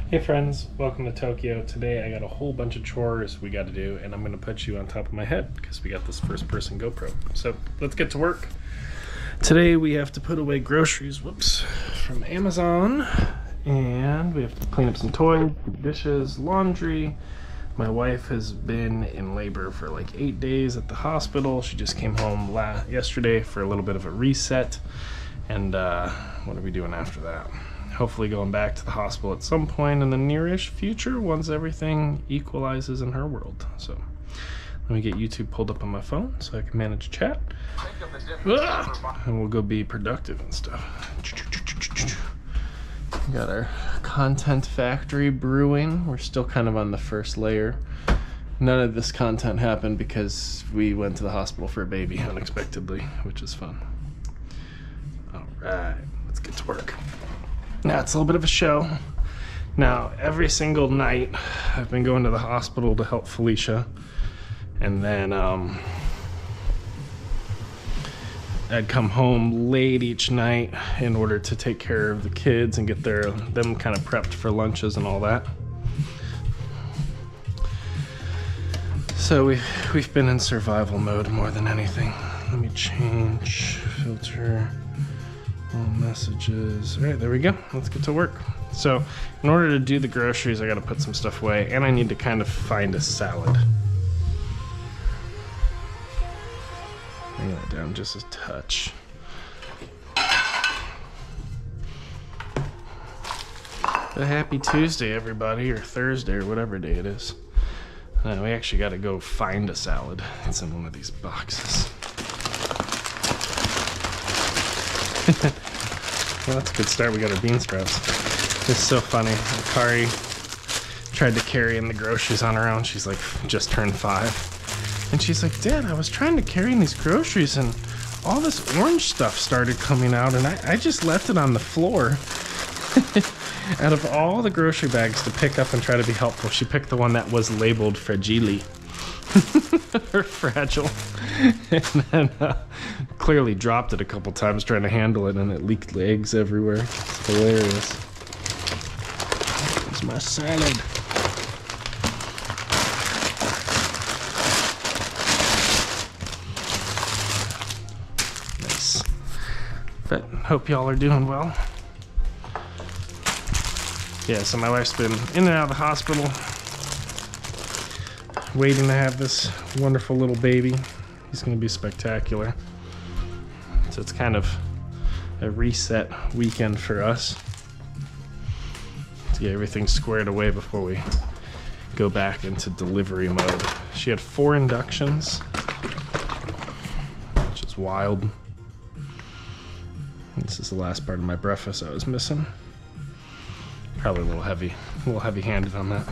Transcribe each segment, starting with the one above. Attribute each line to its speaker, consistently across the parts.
Speaker 1: Hey friends, welcome to Tokyo. Today I got a whole bunch of chores we got to do, and I'm going to put you on top of my head because we got this first person GoPro. So let's get to work. Today we have to put away groceries, from Amazon, and we have to clean up some toys, dishes, laundry. My wife has been in labor for like 8 days at the hospital. She just came home yesterday for a little bit of a reset, and what are we doing after that? Hopefully going back to the hospital at some point in the nearish future once everything equalizes in her world. So let me get YouTube pulled up on my phone so I can manage chat. And we'll go be productive and stuff. We got our content factory brewing. We're still kind of on the first layer. None of this content happened because we went to the hospital for a baby unexpectedly, which is fun. All right, let's get to work. Now it's a little bit of a show. Now every single night I've been going to the hospital to help Felicia, and then I'd come home late each night in order to take care of the kids and get them kind of prepped for lunches and all that. So we've been in survival mode more than anything. Let me change filter. All messages. All right, there we go. Let's get to work. So in order to do the groceries, I got to put some stuff away, and I need to kind of find a salad. Bring that down just a touch. A happy Tuesday, everybody, or Thursday, or whatever day it is. We actually got to go find a salad. It's in one of these boxes. Well, that's a good start. We got our bean sprouts. It's so funny. Akari tried to carry in the groceries on her own. She's like, just turned 5. And she's like, Dad, I was trying to carry in these groceries and all this orange stuff started coming out, and I just left it on the floor. Out of all the grocery bags to pick up and try to be helpful, she picked the one that was labeled fragile. Or fragile. And then clearly dropped it a couple times trying to handle it, and it leaked eggs everywhere. It's hilarious. It's my salad. Nice. But hope y'all are doing well. Yeah, so my wife's been in and out of the hospital, waiting to have this wonderful little baby. He's going to be spectacular. So it's kind of a reset weekend for us to get everything squared away before we go back into delivery mode. She had 4 inductions, which is wild. This is the last part of my breakfast I was missing. Probably a little heavy-handed on that.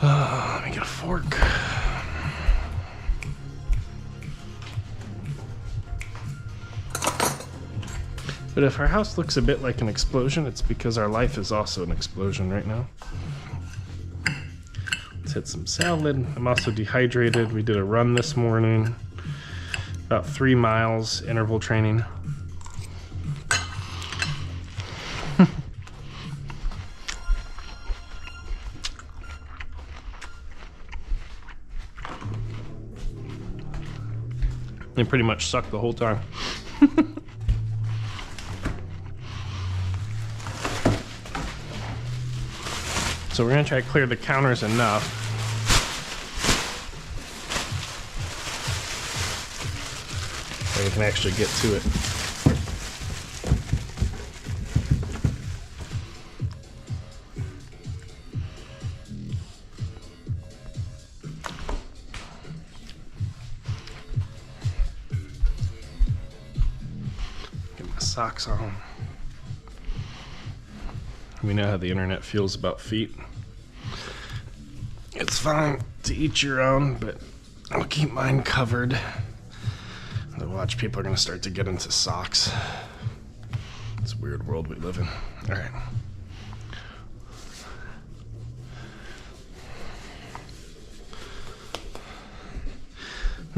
Speaker 1: Let me get a fork. But if our house looks a bit like an explosion, it's because our life is also an explosion right now. Let's hit some salad. I'm also dehydrated. We did a run this morning, about 3 miles, interval training. They pretty much sucked the whole time. So we're gonna try to clear the counters enough. So we can actually get to it. Socks on. We know how the internet feels about feet. It's fine to eat your own, but I'll keep mine covered. Watch, people are gonna start to get into socks. It's a weird world we live in. All right.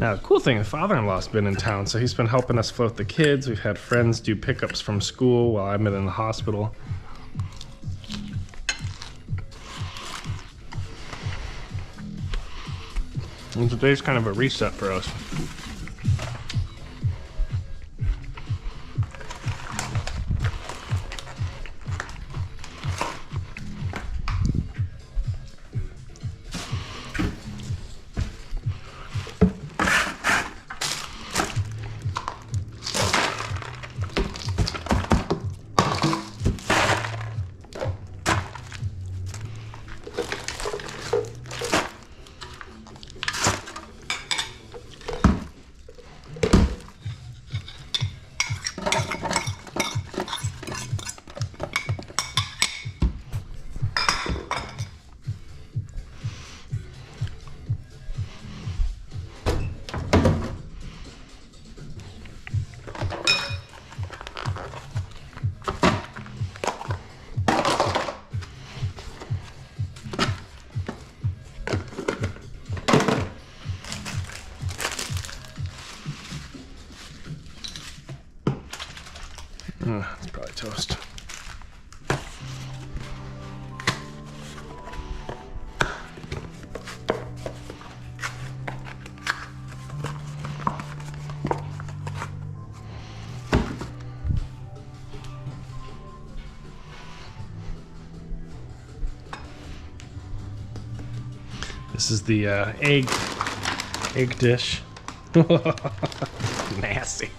Speaker 1: Now, the cool thing, the father-in-law's been in town, so he's been helping us float the kids. We've had friends do pickups from school while I've been in the hospital. And today's kind of a reset for us. It's probably toast. This is the egg dish. Nasty.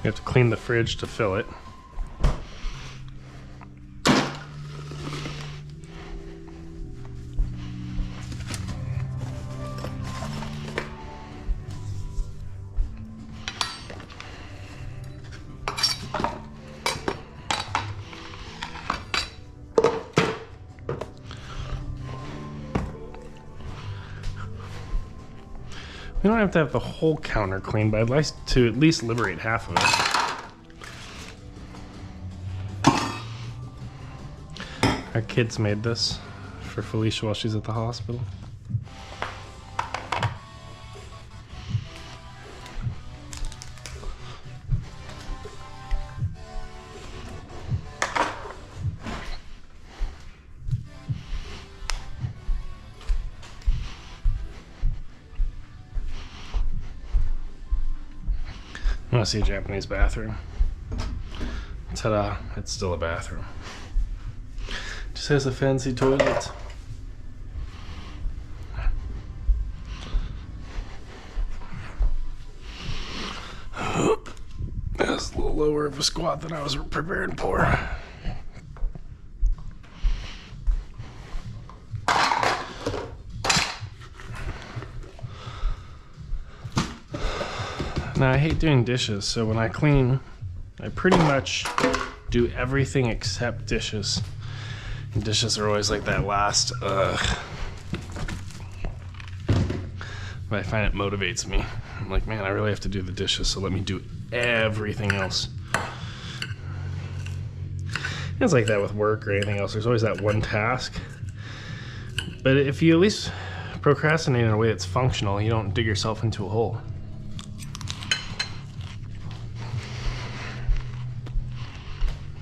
Speaker 1: You have to clean the fridge to fill it. We don't have to have the whole counter clean, but I'd like to at least liberate half of it. Our kids made this for Felicia while she's at the hospital. I want to see a Japanese bathroom. Ta-da, it's still a bathroom. Just has a fancy toilet. That's a little lower of a squat than I was preparing for. Now, I hate doing dishes, so when I clean, I pretty much do everything except dishes. And dishes are always like that last, but I find it motivates me. I'm like, man, I really have to do the dishes, so let me do everything else. It's like that with work or anything else. There's always that one task. But if you at least procrastinate in a way that's functional, you don't dig yourself into a hole.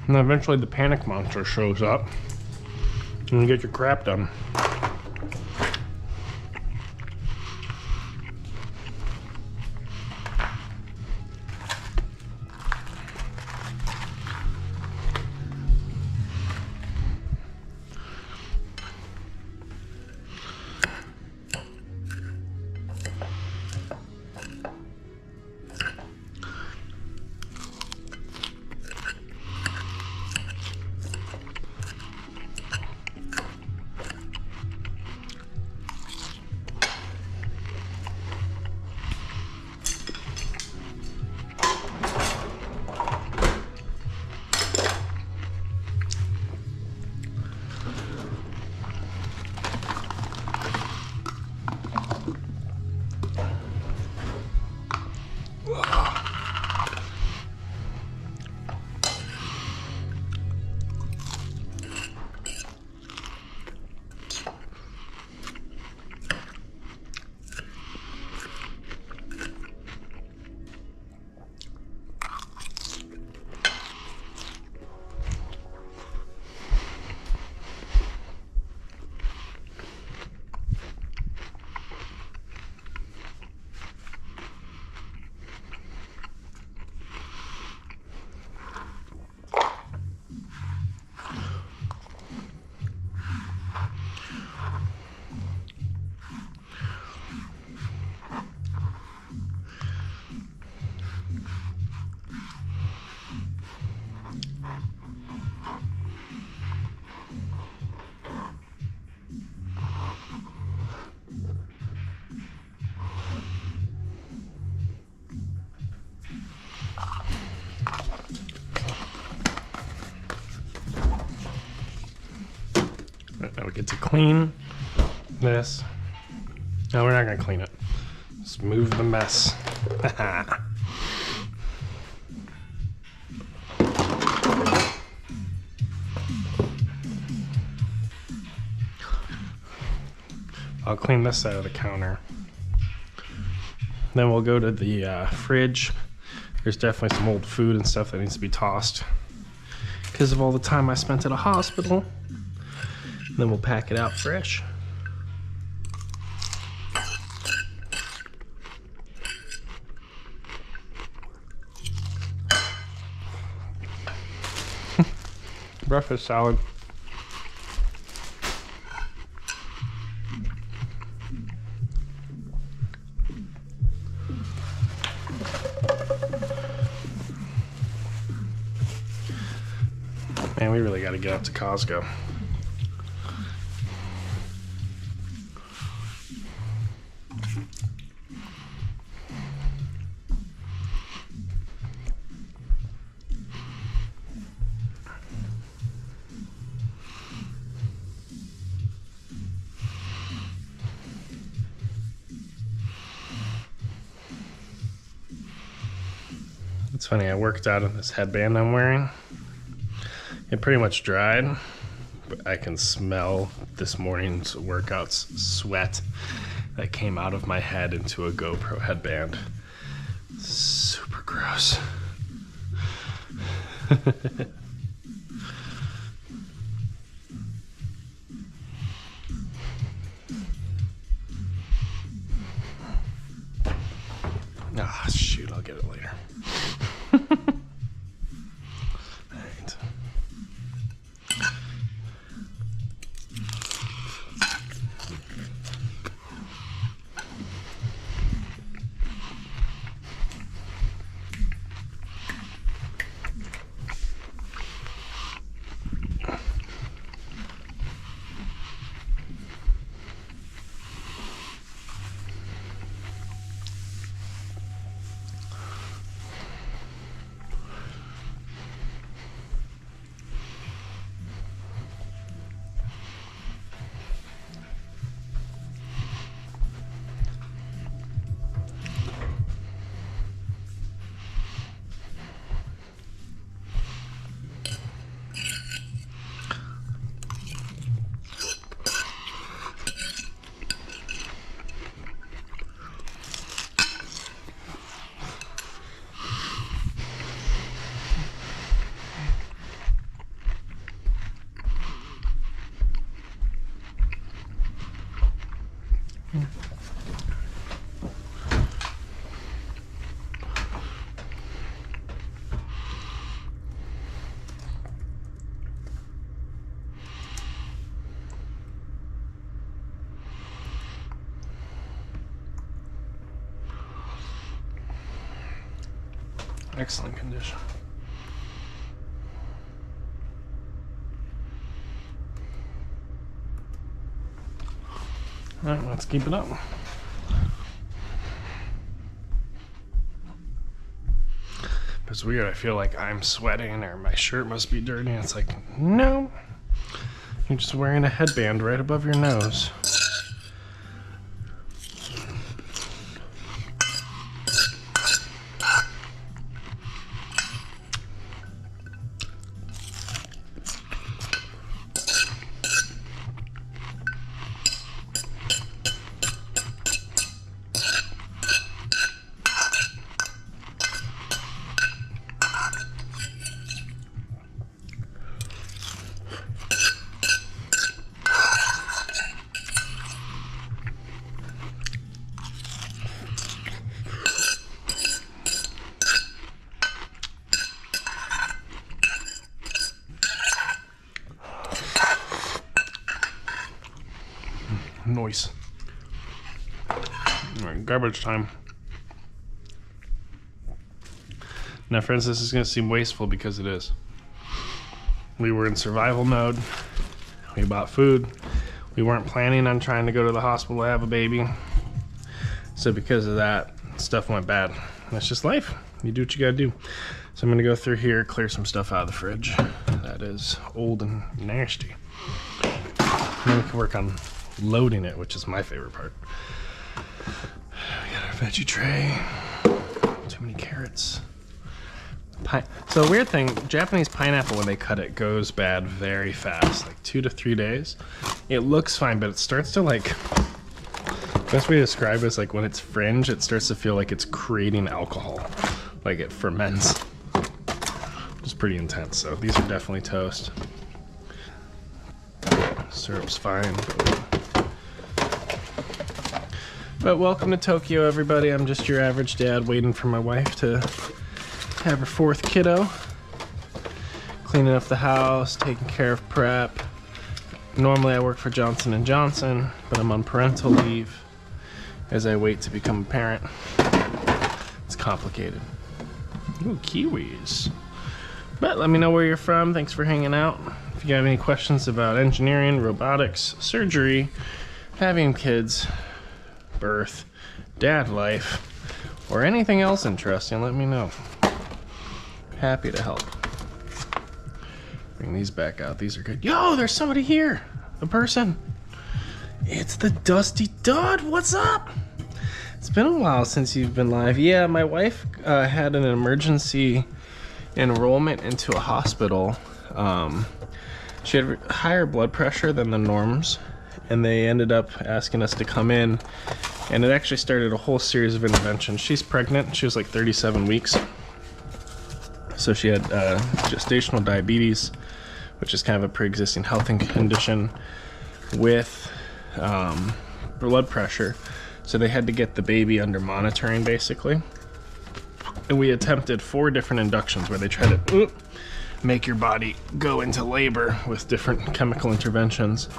Speaker 1: And then eventually the panic monster shows up and you get your crap done. Now we get to clean this. No, we're not gonna clean it. Just move the mess. I'll clean this side of the counter. Then we'll go to the fridge. There's definitely some old food and stuff that needs to be tossed because of all the time I spent at a hospital. And then we'll pack it out fresh. Breakfast salad. Man, we really got to get out to Costco. It's funny, I worked out in this headband I'm wearing. It pretty much dried, but I can smell this morning's workout's sweat that came out of my head into a GoPro headband. Super gross. Ah, shoot, I'll get it later. Alright. Excellent condition. All right, let's keep it up. It's weird, I feel like I'm sweating or my shirt must be dirty. It's like, no, you're just wearing a headband right above your nose. Noise. Alright, garbage time. Now friends, this is going to seem wasteful because it is. We were in survival mode. We bought food. We weren't planning on trying to go to the hospital to have a baby. So because of that, stuff went bad. That's just life. You do what you gotta do. So I'm gonna go through here, clear some stuff out of the fridge that is old and nasty. And then we can work on loading it, which is my favorite part. We got our veggie tray. Too many carrots. So a weird thing, Japanese pineapple, when they cut it, goes bad very fast, like 2 to 3 days. It looks fine, but it starts to like, best way to describe it is like when it's fringe, it starts to feel like it's creating alcohol, like it ferments. It's pretty intense, so these are definitely toast. Syrup's fine. But welcome to Tokyo, everybody. I'm just your average dad waiting for my wife to have her 4th kiddo. Cleaning up the house, taking care of prep. Normally I work for Johnson & Johnson, but I'm on parental leave as I wait to become a parent. It's complicated. Ooh, kiwis. But let me know where you're from. Thanks for hanging out. If you have any questions about engineering, robotics, surgery, having kids, birth, dad life, or anything else interesting, let me know. Happy to help. Bring these back out. These are good. Yo, there's somebody here. A person. It's the Dusty Dud. What's up? It's been a while since you've been live. Yeah, my wife had an emergency enrollment into a hospital. She had higher blood pressure than the norms, and they ended up asking us to come in, and it actually started a whole series of interventions. She's pregnant. She was like 37 weeks. So she had gestational diabetes, which is kind of a pre-existing health condition, with blood pressure. So they had to get the baby under monitoring, basically. And we attempted 4 different inductions where they try to make your body go into labor with different chemical interventions.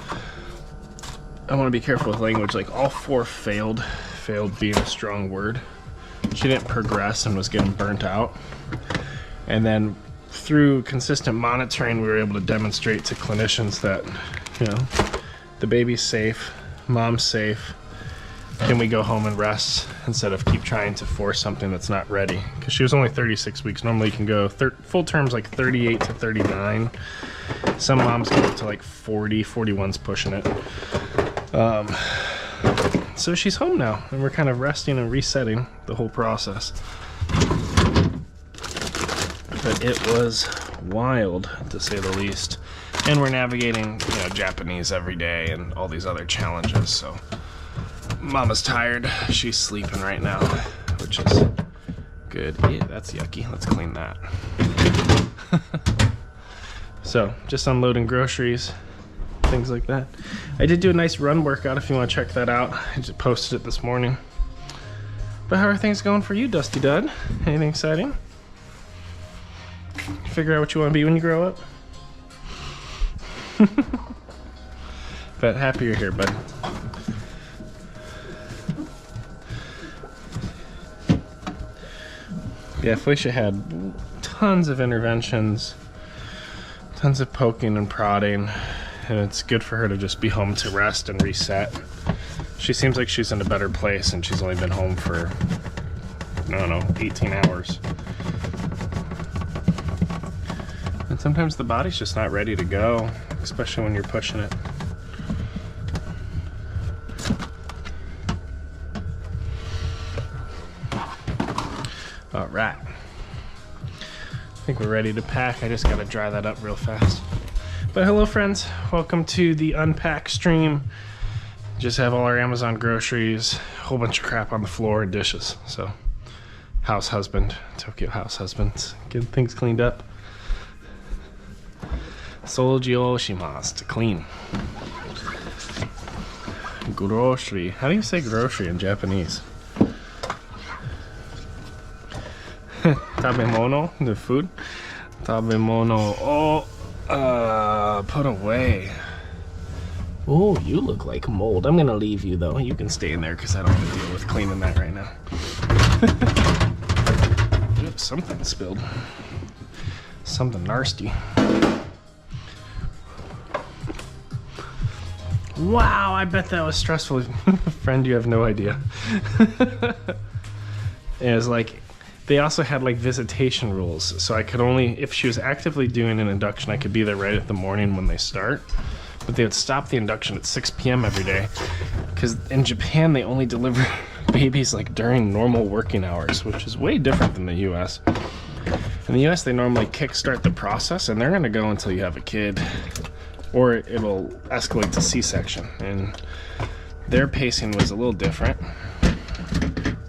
Speaker 1: I want to be careful with language. Like, all 4 failed. Failed being a strong word. She didn't progress and was getting burnt out. And then through consistent monitoring, we were able to demonstrate to clinicians that, you know, the baby's safe, mom's safe. Can we go home and rest instead of keep trying to force something that's not ready? Because she was only 36 weeks. Normally you can go full terms like 38 to 39. Some moms go up to like 40, 41's pushing it. So she's home now, and we're kind of resting and resetting the whole process. But it was wild, to say the least. And we're navigating, you know, Japanese every day and all these other challenges, so Mama's tired. She's sleeping right now, which is good. Ew, that's yucky. Let's clean that. So, just unloading groceries, things like that. I did do a nice run workout if you want to check that out. I just posted it this morning. But how are things going for you, Dusty Dud? Anything exciting? Figure out what you want to be when you grow up? But happy you're here, bud. Yeah, Felicia had tons of interventions, tons of poking and prodding, and it's good for her to just be home to rest and reset. She seems like she's in a better place, and she's only been home for, I don't know, 18 hours. And sometimes the body's just not ready to go, especially when you're pushing it. All right. I think we're ready to pack. I just gotta dry that up real fast. But hello, friends. Welcome to the Unpack stream. Just have all our Amazon groceries, a whole bunch of crap on the floor and dishes. So, house husband, Tokyo house husband, getting things cleaned up. Soji oshimasu, to clean. Grocery. How do you say grocery in Japanese? Tabemono, the food. Tabemono. Oh, put away. Oh, you look like mold. I'm gonna leave you though. You can stay in there because I don't have to deal with cleaning that right now. Ooh, something spilled. Something nasty. Wow, I bet that was stressful. Friend, you have no idea. It was like, they also had like visitation rules. So I could only, if she was actively doing an induction, I could be there right at the morning when they start. But but they would stop the induction at 6 p.m. every day, because in Japan they only deliver babies like during normal working hours, which is way different than the US. In the US they normally kickstart the process, and they're gonna go until you have a kid, or it'll escalate to C-section, and their pacing was a little different.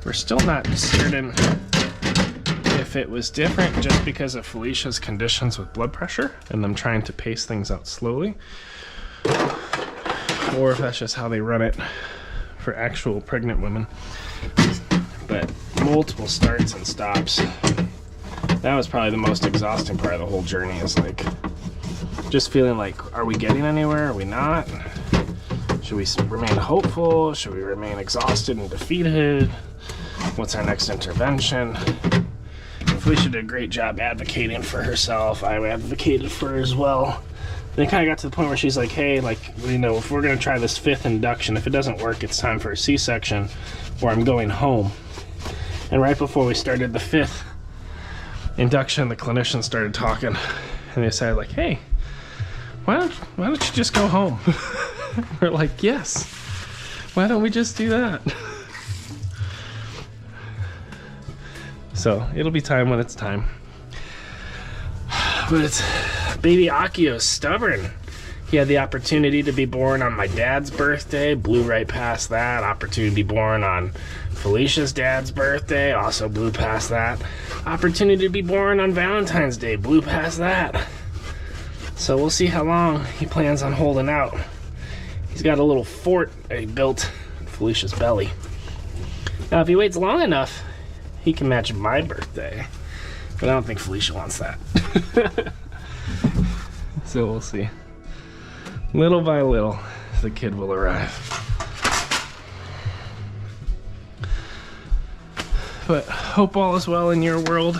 Speaker 1: We're still not certain if it was different just because of Felicia's conditions with blood pressure and them trying to pace things out slowly, or if that's just how they run it for actual pregnant women. But multiple starts and stops. That was probably the most exhausting part of the whole journey, is like just feeling like, are we getting anywhere? Are we not? Should we remain hopeful? Should we remain exhausted and defeated? What's our next intervention? Felicia did a great job advocating for herself. I advocated for her as well. Then it kind of got to the point where she's like, hey, like, you know, if we're going to try this 5th induction, if it doesn't work, it's time for a C-section, or I'm going home. And right before we started the 5th induction, the clinicians started talking, and they said, like, hey, why don't you just go home? We're like, yes. Why don't we just do that? So it'll be time when it's time. But it's baby Akio's stubborn. He had the opportunity to be born on my dad's birthday, blew right past that. Opportunity to be born on Felicia's dad's birthday, also blew past that. Opportunity to be born on Valentine's Day, blew past that. So we'll see how long he plans on holding out. He's got a little fort that he built in Felicia's belly. Now, if he waits long enough, he can match my birthday. But I don't think Felicia wants that. So we'll see. Little by little, the kid will arrive. But hope all is well in your world.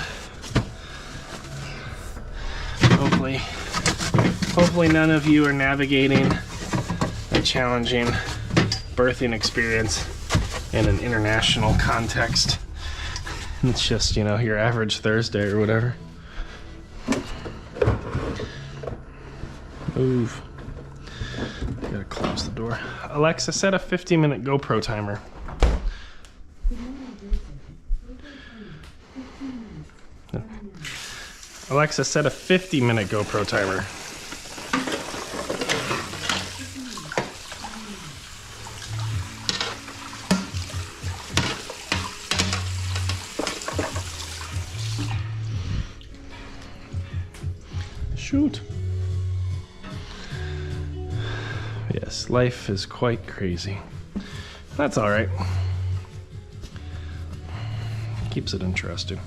Speaker 1: Hopefully none of you are navigating a challenging birthing experience in an international context. It's just, you know, your average Thursday or whatever. Move. Gotta close the door. Alexa, set a 50-minute GoPro timer. Alexa, set a 50-minute GoPro timer. Shoot. Yes, life is quite crazy. That's all right. Keeps it interesting.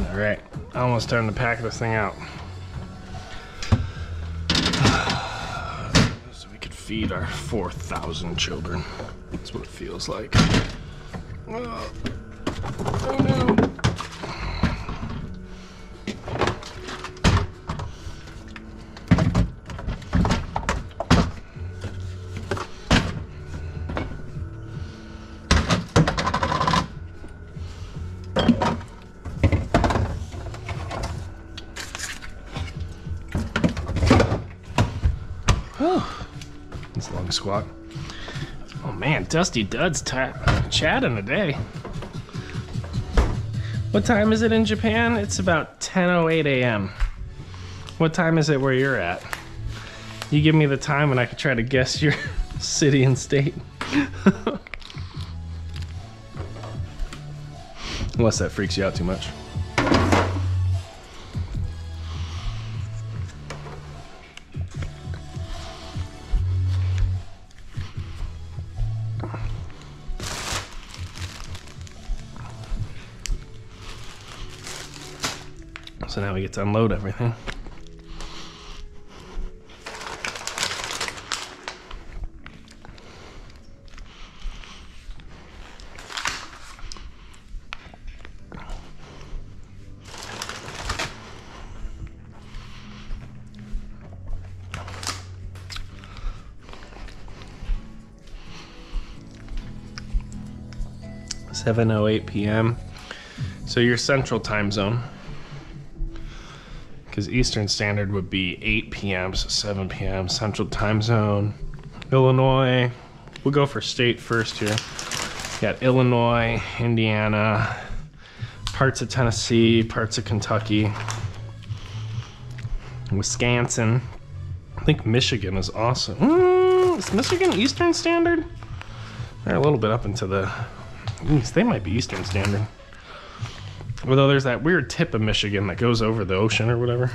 Speaker 1: All right, almost time to pack this thing out. So we could feed our 4,000 children. That's what it feels like. Oh no. It's a long squat. Oh man, Dusty Dud's chatting today. What time is it in Japan? It's about 10:08 a.m. What time is it where you're at? You give me the time and I can try to guess your city and state. Unless that freaks you out too much. So now we get to unload everything. 7:08 p.m. So your central time zone, because Eastern Standard would be 8 p.m., so 7 p.m. Central time zone. Illinois, we'll go for state first here. Got Illinois, Indiana, parts of Tennessee, parts of Kentucky, Wisconsin. I think Michigan is also. Is Michigan Eastern Standard? They're a little bit up into the east. They might be Eastern Standard. Although there's that weird tip of Michigan that goes over the ocean or whatever.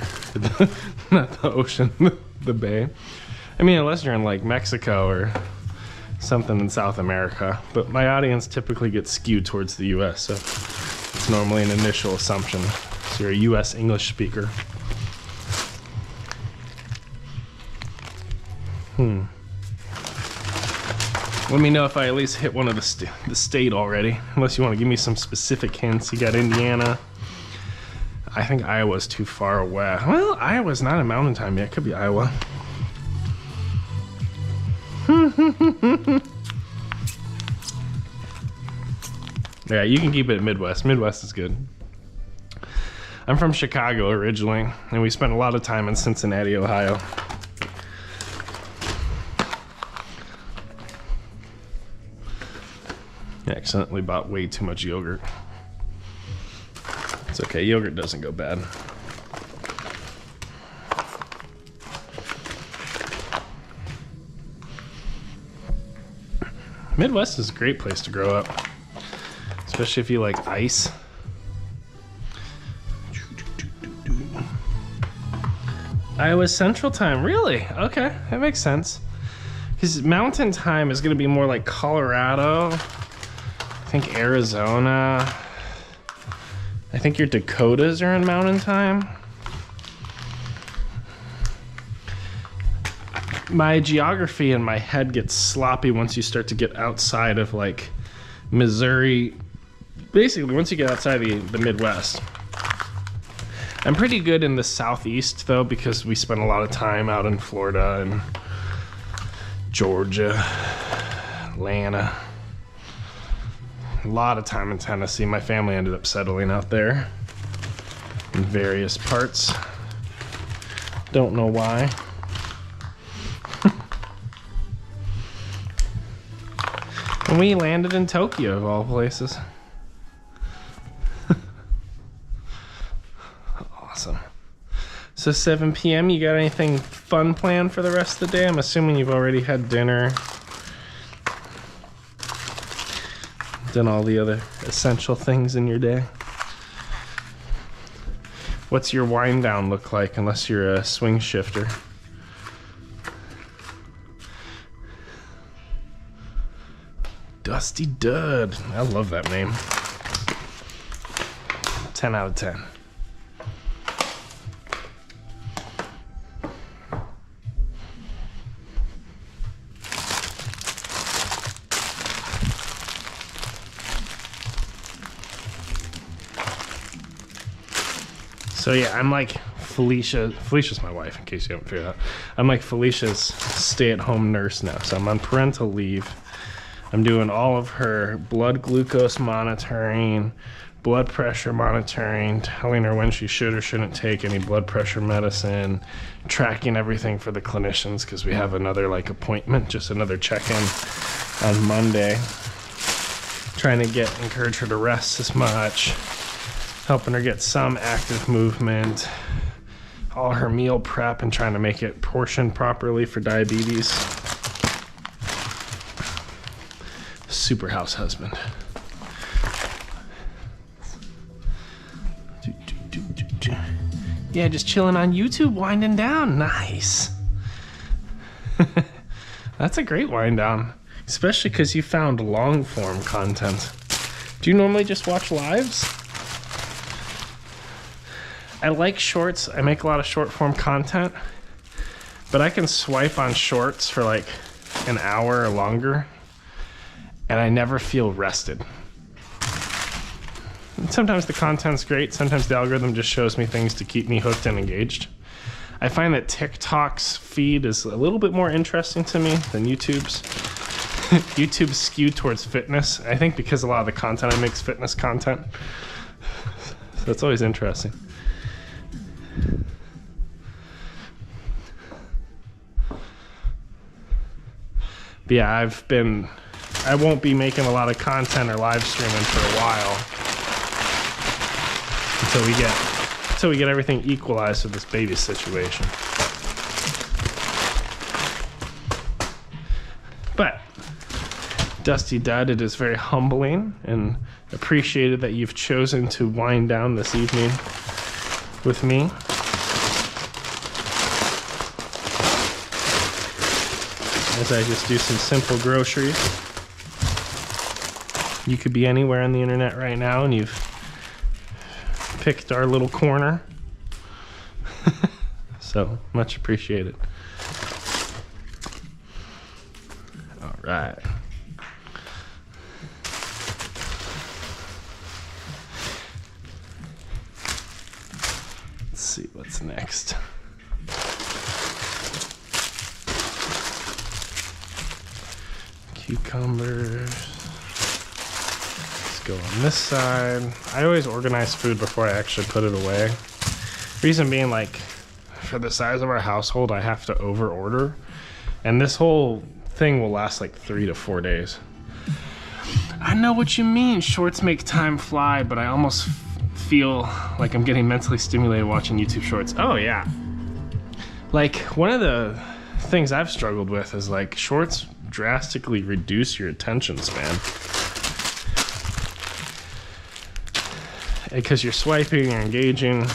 Speaker 1: Not the ocean, the bay. I mean, unless you're in like Mexico or something in South America. But my audience typically gets skewed towards the US, so it's normally an initial assumption. So you're a US English speaker. Let me know if I at least hit one of the state already, unless you want to give me some specific hints. You got Indiana. I think Iowa's too far away. Well, Iowa's not in mountain time yet. Could be Iowa. Yeah, you can keep it at Midwest. Midwest is good. I'm from Chicago originally, and we spent a lot of time in Cincinnati, Ohio. I accidentally bought way too much yogurt. It's okay, yogurt doesn't go bad. Midwest is a great place to grow up, especially if you like ice. Iowa Central Time, really? Okay, that makes sense. Because Mountain Time is going to be more like Colorado. I think Arizona. I think your Dakotas are in Mountain Time. My geography in my head gets sloppy once you start to get outside of like Missouri. Basically, once you get outside the Midwest. I'm pretty good in the Southeast though, because we spent a lot of time out in Florida and Georgia, Atlanta. A lot of time in Tennessee. My family ended up settling out there in various parts. Don't know why. And we landed in Tokyo, of all places. Awesome. So 7 p.m., you got anything fun planned for the rest of the day? I'm assuming you've already had dinner. Done all the other essential things in your day. What's your wind down look like, unless you're a swing shifter? Dusty Dud. I love that name. 10 out of 10. So yeah, I'm like Felicia's my wife, in case you haven't figured out. I'm like Felicia's stay-at-home nurse now. So I'm on parental leave. I'm doing all of her blood glucose monitoring, blood pressure monitoring, telling her when she should or shouldn't take any blood pressure medicine, tracking everything for the clinicians, because we have another like appointment, just another check-in on Monday. Trying to encourage her to rest as much, helping her get some active movement, all her meal prep, and trying to make it portioned properly for diabetes. Super house husband. Yeah, just chilling on YouTube, winding down. Nice. That's a great wind down, especially because you found long form content. Do you normally just watch lives? I like shorts. I make a lot of short form content, but I can swipe on shorts for like an hour or longer, and I never feel rested. And sometimes the content's great. Sometimes the algorithm just shows me things to keep me hooked and engaged. I find that TikTok's feed is a little bit more interesting to me than YouTube's. YouTube's skewed towards fitness. I think because a lot of the content I make is fitness content. So it's always interesting. But yeah, I won't be making a lot of content or live streaming for a while until we get everything equalized with this baby situation. But Dusty Dud, it is very humbling and appreciated that you've chosen to wind down this evening with me. As I just do some simple groceries. You could be anywhere on the internet right now and you've picked our little corner. So much appreciated. All right. Let's see what's next. Cucumbers. Let's go on this side. I always organize food before I actually put it away. Reason being, like, for the size of our household, I have to over order, and this whole thing will last like 3 to 4 days. I know what you mean. Shorts make time fly, but I almost feel like I'm getting mentally stimulated watching YouTube shorts. Oh yeah. Like, one of the things I've struggled with is like shorts drastically reduce your attention span. Because you're swiping, you're engaging.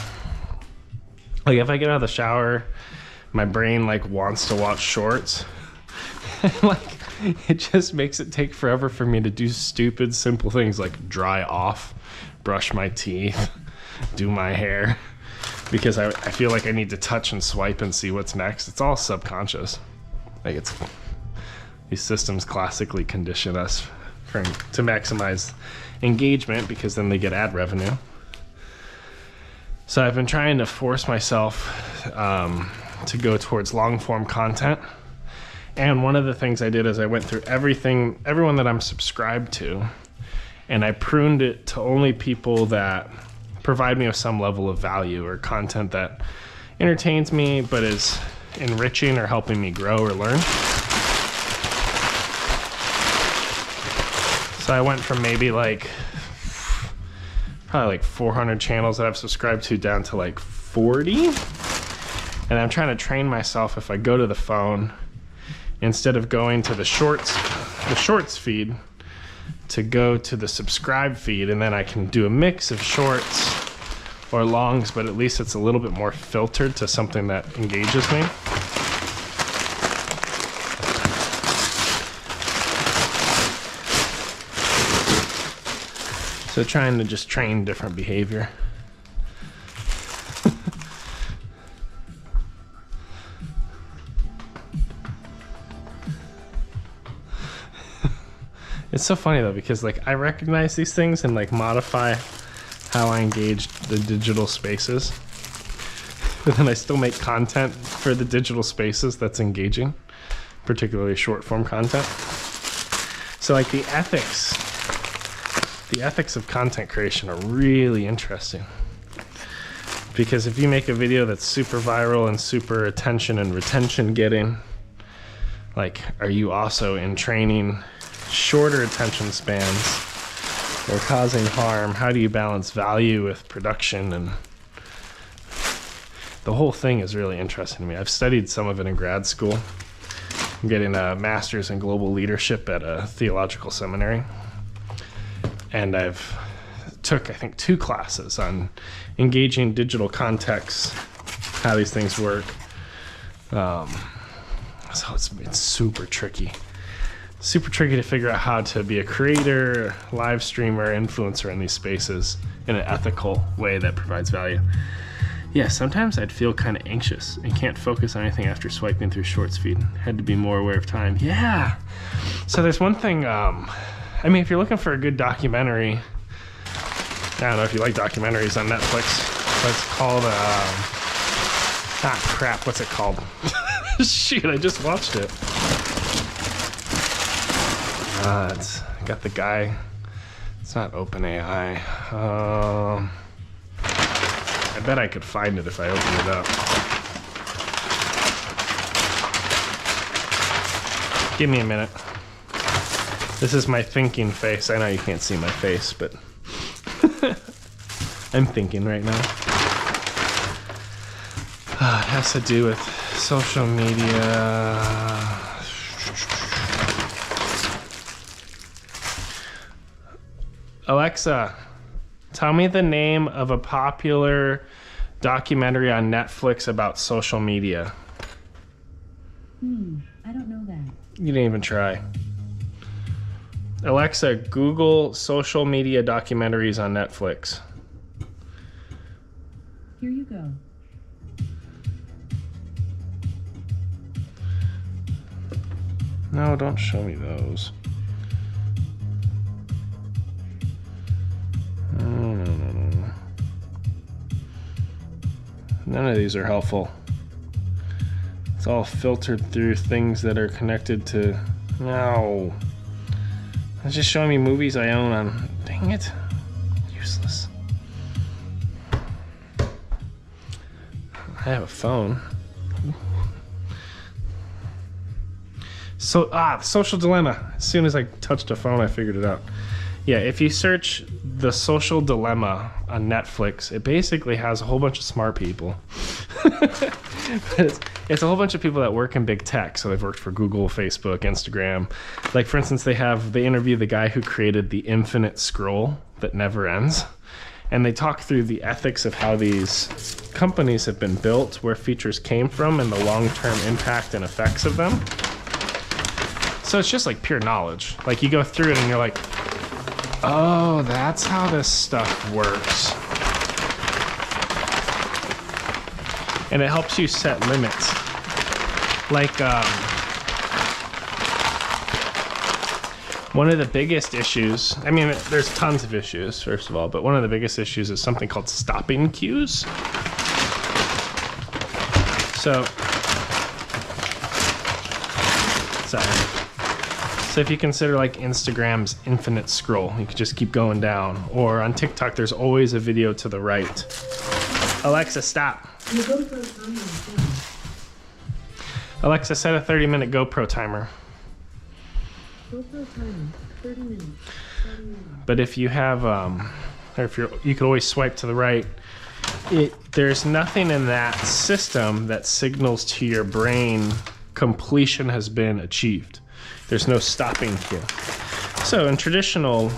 Speaker 1: Like, if I get out of the shower, my brain like wants to watch shorts. Like, it just makes it take forever for me to do stupid, simple things like dry off, brush my teeth, do my hair, because I feel like I need to touch and swipe and see what's next. It's all subconscious. Like, these systems classically condition us to maximize engagement because then they get ad revenue. So I've been trying to force myself to go towards long form content. And one of the things I did is I went through everyone that I'm subscribed to, and I pruned it to only people that provide me with some level of value or content that entertains me but is enriching or helping me grow or learn. So I went from maybe probably like 400 channels that I've subscribed to down to like 40. And I'm trying to train myself, if I go to the phone, instead of going to the shorts feed, to go to the subscribe feed, and then I can do a mix of shorts or longs, but at least it's a little bit more filtered to something that engages me. So trying to just train different behavior. It's so funny though, because like I recognize these things and like modify how I engage the digital spaces, but then I still make content for the digital spaces that's engaging, particularly short form content. So like the ethics of content creation are really interesting, because if you make a video that's super viral and super attention and retention getting, like, are you also in training shorter attention spans or causing harm? How do you balance value with production? And the whole thing is really interesting to me. I've studied some of it in grad school. I'm getting a master's in global leadership at a theological seminary, and I've took, I think, 2 classes on engaging digital contexts, how these things work. So it's super tricky. Super tricky to figure out how to be a creator, live streamer, influencer in these spaces in an ethical way that provides value. Yeah, sometimes I'd feel kind of anxious and can't focus on anything after swiping through shorts feed. Had to be more aware of time. Yeah. So there's one thing, I mean, if you're looking for a good documentary, I don't know if you like documentaries on Netflix, but it's called, what's it called? Shoot, I just watched it. It's got the guy. It's not OpenAI. I bet I could find it if I opened it up. Give me a minute. This is my thinking face. I know you can't see my face, but I'm thinking right now. It has to do with social media. Alexa, tell me the name of a popular documentary on Netflix about social media.
Speaker 2: I don't know that.
Speaker 1: You didn't even try. Alexa, Google social media documentaries on Netflix.
Speaker 2: Here you go.
Speaker 1: No, don't show me those. No. None of these are helpful. It's all filtered through things that are connected to... No. It's just showing me movies I own on... Dang it. Useless. I have a phone. So, Social Dilemma. As soon as I touched a phone, I figured it out. Yeah, if you search The Social Dilemma on Netflix, it basically has a whole bunch of smart people. It's a whole bunch of people that work in big tech. So they've worked for Google, Facebook, Instagram. Like, for instance, they interview the guy who created the infinite scroll that never ends. And they talk through the ethics of how these companies have been built, where features came from, and the long-term impact and effects of them. So it's just like pure knowledge. Like, you go through it and you're like, oh, that's how this stuff works. And it helps you set limits. Like, one of the biggest issues, I mean, there's tons of issues, first of all, but one of the biggest issues is something called stopping cues. So if you consider like Instagram's infinite scroll, you could just keep going down. Or on TikTok, there's always a video to the right. Alexa, stop. Alexa, set a 30-minute GoPro timer.
Speaker 2: GoPro timer, 30 minutes.
Speaker 1: But if you have, you could always swipe to the right. There's nothing in that system that signals to your brain completion has been achieved. There's no stopping cue. So in traditional,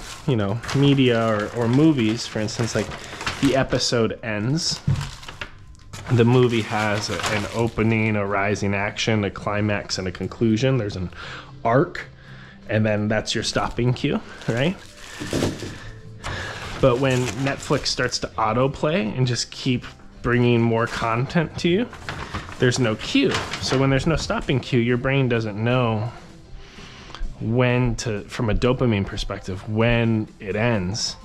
Speaker 1: media or movies, for instance, like the episode ends, the movie has an opening, a rising action, a climax, and a conclusion. There's an arc, and then that's your stopping cue, right? But when Netflix starts to autoplay and just keep bringing more content to you, there's no cue. So when there's no stopping cue, your brain doesn't know when to, from a dopamine perspective, when it ends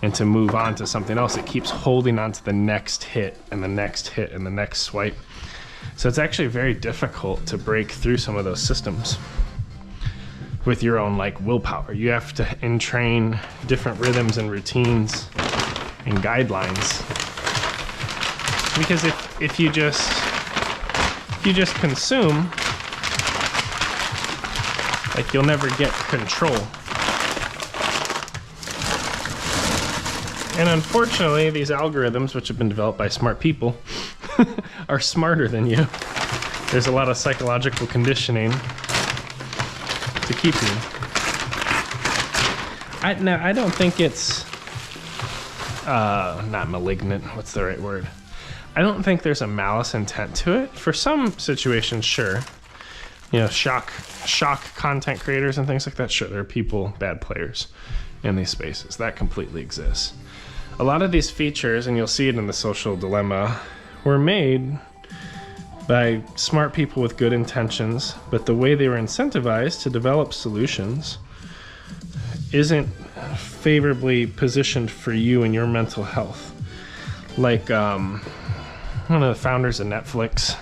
Speaker 1: and to move on to something else. It keeps holding on to the next hit and the next hit and the next swipe. So it's actually very difficult to break through some of those systems with your own willpower. You have to entrain different rhythms and routines and guidelines. Because if you just consume, you'll never get control. And unfortunately, these algorithms, which have been developed by smart people, are smarter than you. There's a lot of psychological conditioning to keep you. I don't think it's not malignant. What's the right word? I don't think there's a malice intent to it. For some situations, sure. Shock content creators and things like that. Sure, there are people, bad players in these spaces. That completely exists. A lot of these features, and you'll see it in The Social Dilemma, were made by smart people with good intentions, but the way they were incentivized to develop solutions isn't favorably positioned for you and your mental health. Like, one of the founders of Netflix,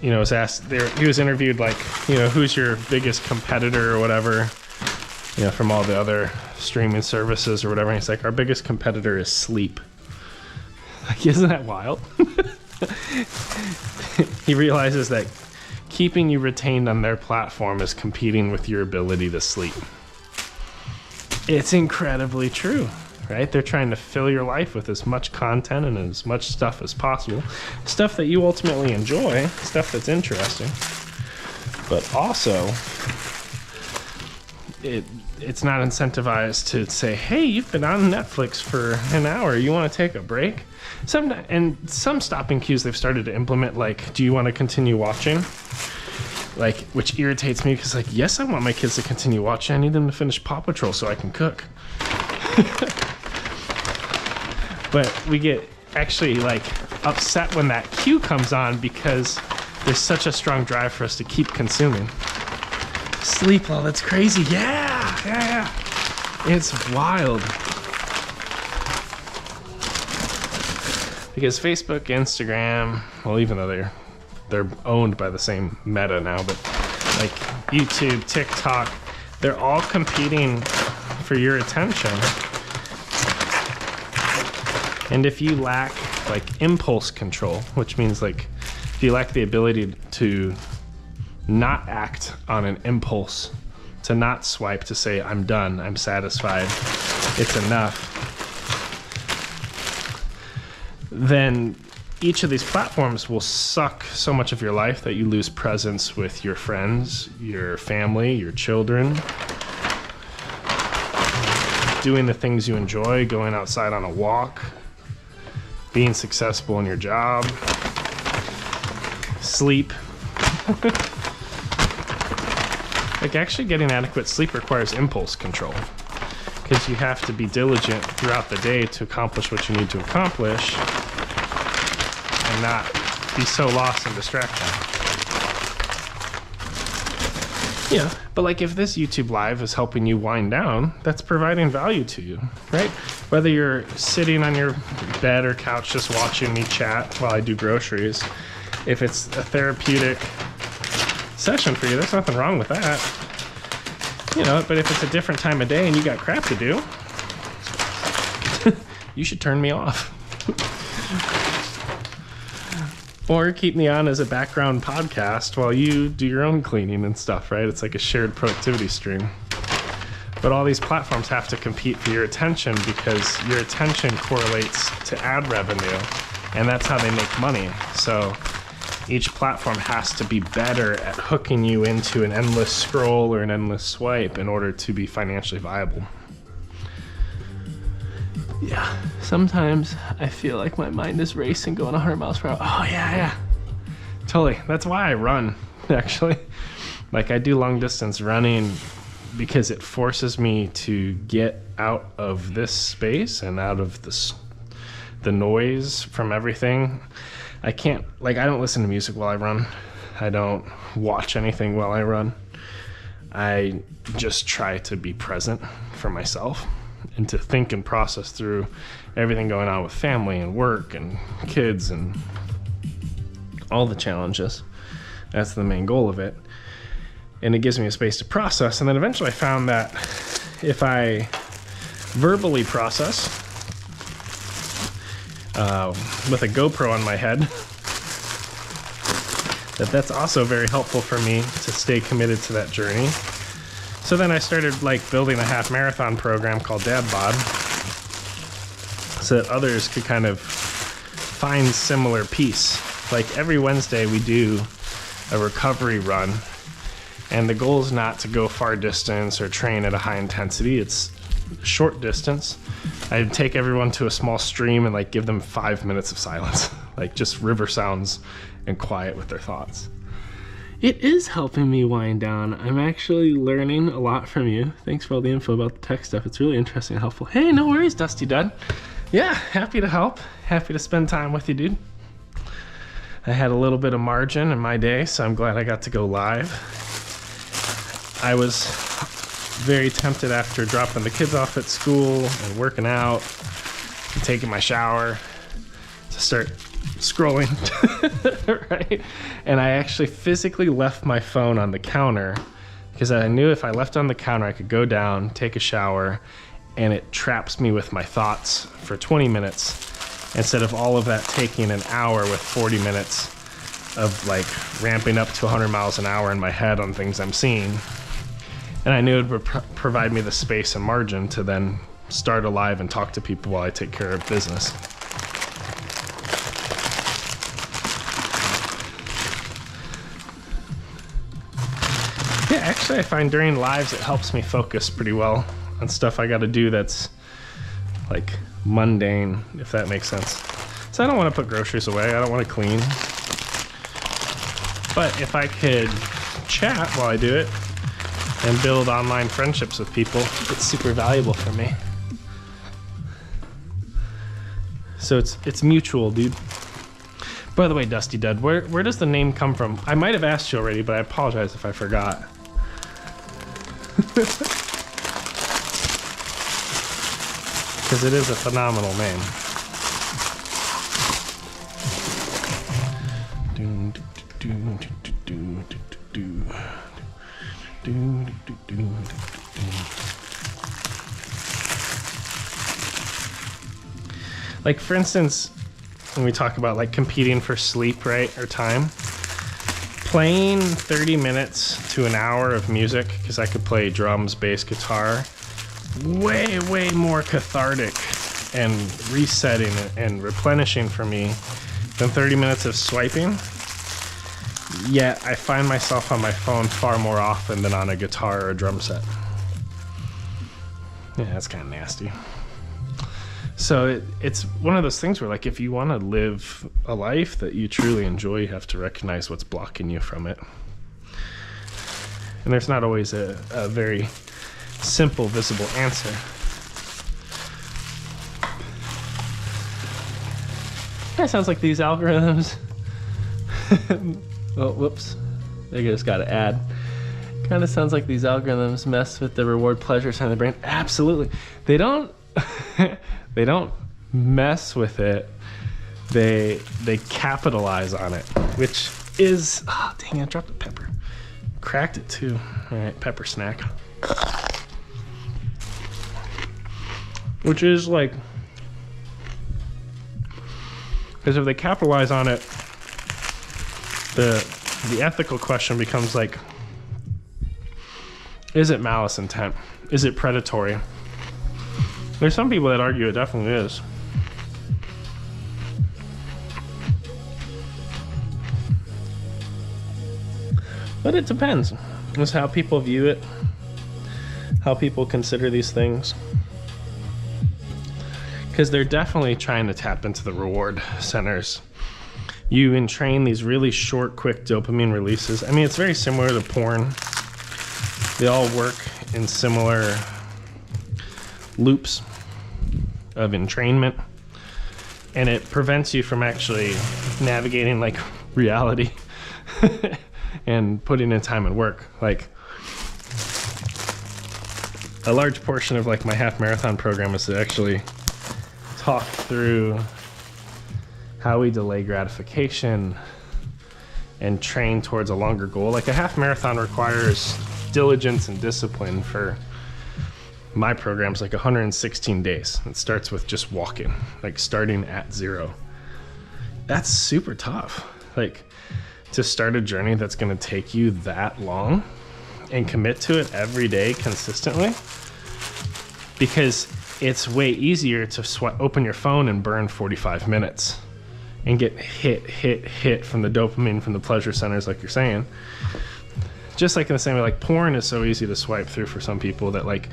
Speaker 1: was asked there, he was interviewed who's your biggest competitor or whatever, you know, from all the other streaming services or whatever. And he's like, our biggest competitor is sleep. Like, isn't that wild? He realizes that keeping you retained on their platform is competing with your ability to sleep. It's incredibly true, right? They're trying to fill your life with as much content and as much stuff as possible. Stuff that you ultimately enjoy, stuff that's interesting. But also, it's not incentivized to say, hey, you've been on Netflix for an hour, you want to take a break? Some stopping cues they've started to implement, like, do you want to continue watching? Like, which irritates me because, like, yes, I want my kids to continue watching. I need them to finish Paw Patrol so I can cook. But we get actually, like, upset when that cue comes on because there's such a strong drive for us to keep consuming. Sleep, oh, that's crazy. Yeah. It's wild. Because Facebook, Instagram, well, even though they're owned by the same Meta now, but like YouTube, TikTok, they're all competing for your attention. And if you lack like impulse control, which means like if you lack the ability to not act on an impulse, to not swipe, to say, I'm done, I'm satisfied, it's enough, then each of these platforms will suck so much of your life that you lose presence with your friends, your family, your children, doing the things you enjoy, going outside on a walk, being successful in your job, sleep. Like, actually getting adequate sleep requires impulse control because you have to be diligent throughout the day to accomplish what you need to accomplish and not be so lost in distraction. Yeah, but like if this YouTube Live is helping you wind down, that's providing value to you, right? Whether you're sitting on your bed or couch just watching me chat while I do groceries, if it's a therapeutic session for you, there's nothing wrong with that. You know, but if it's a different time of day and you got crap to do, you should turn me off. Or keep me on as a background podcast while you do your own cleaning and stuff, right? It's like a shared productivity stream. But all these platforms have to compete for your attention because your attention correlates to ad revenue, and that's how they make money. So each platform has to be better at hooking you into an endless scroll or an endless swipe in order to be financially viable. Yeah, sometimes I feel like my mind is racing, going 100 miles per hour. Oh, yeah. Totally. That's why I run, actually. Like, I do long distance running because it forces me to get out of this space and out of the noise from everything. I don't listen to music while I run. I don't watch anything while I run. I just try to be present for myself and to think and process through everything going on with family and work and kids and all the challenges. That's the main goal of it. And it gives me a space to process. And then eventually I found that if I verbally process with a GoPro on my head, that's also very helpful for me to stay committed to that journey. So then I started like building a half marathon program called DadBod so that others could kind of find similar peace. Like every Wednesday we do a recovery run, and the goal is not to go far distance or train at a high intensity. It's short distance. I take everyone to a small stream and like give them 5 minutes of silence, like just river sounds and quiet with their thoughts. It is helping me wind down. I'm actually learning a lot from you. Thanks for all the info about the tech stuff. It's really interesting and helpful. Hey, no worries, Dusty Dud. Yeah, happy to help. Happy to spend time with you, dude. I had a little bit of margin in my day, so I'm glad I got to go live. I was very tempted after dropping the kids off at school and working out and taking my shower to start scrolling, right? And I actually physically left my phone on the counter because I knew if I left it on the counter, I could go down, take a shower, and it traps me with my thoughts for 20 minutes instead of all of that taking an hour with 40 minutes of like ramping up to 100 miles an hour in my head on things I'm seeing. And I knew it would provide me the space and margin to then start a live and talk to people while I take care of business. Yeah, actually I find during lives it helps me focus pretty well on stuff I gotta do that's like mundane, if that makes sense. So I don't want to put groceries away, I don't want to clean. But if I could chat while I do it and build online friendships with people, it's super valuable for me. So it's mutual, dude. By the way, Dusty Dud, where does the name come from? I might have asked you already, but I apologize if I forgot. Because it is a phenomenal name. Like for instance, when we talk about like competing for sleep, right, or time, playing 30 minutes to an hour of music, because I could play drums, bass, guitar, way more cathartic and resetting and replenishing for me than 30 minutes of swiping. Yet I find myself on my phone far more often than on a guitar or a drum set. Yeah, that's kind of nasty. So it's one of those things where like if you want to live a life that you truly enjoy, you have to recognize what's blocking you from it. And there's not always a very simple, visible answer. That sounds like these algorithms. Oh, whoops. I just got to add. Kind of sounds like these algorithms mess with the reward pleasure side of the brain. Absolutely. They don't they don't mess with it. They capitalize on it, which is, oh dang, I dropped the pepper. Cracked it too. All right, pepper snack. Which is like, because if they capitalize on it, the ethical question becomes like, is it malice intent? Is it predatory? There's some people that argue it definitely is. But it depends. It's how people view it, how people consider these things. Because they're definitely trying to tap into the reward centers. You entrain these really short, quick dopamine releases. I mean, it's very similar to porn. They all work in similar loops of entrainment, and it prevents you from actually navigating like reality and putting in time and work. Like a large portion of like my half marathon program is to actually talk through how we delay gratification and train towards a longer goal. Like a half marathon requires diligence and discipline. For my program's like 116 days. It starts with just walking, like starting at zero. That's super tough. Like to start a journey that's going to take you that long and commit to it every day consistently, because it's way easier to open your phone and burn 45 minutes and get hit from the dopamine from the pleasure centers, like you're saying. Just like in the same way, like porn is so easy to swipe through for some people that like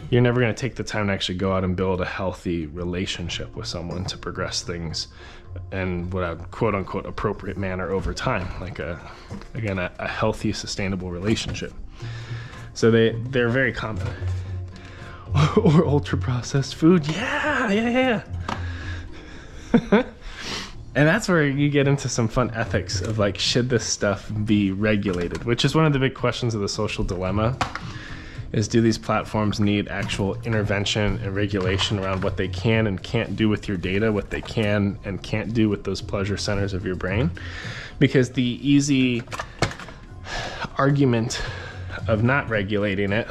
Speaker 1: you're never going to take the time to actually go out and build a healthy relationship with someone to progress things in what I would quote unquote appropriate manner over time, like a healthy, sustainable relationship. So they're very common. Or ultra processed food. Yeah. And that's where you get into some fun ethics of like, should this stuff be regulated? Which is one of the big questions of the social dilemma, is do these platforms need actual intervention and regulation around what they can and can't do with your data, what they can and can't do with those pleasure centers of your brain? Because the easy argument of not regulating it,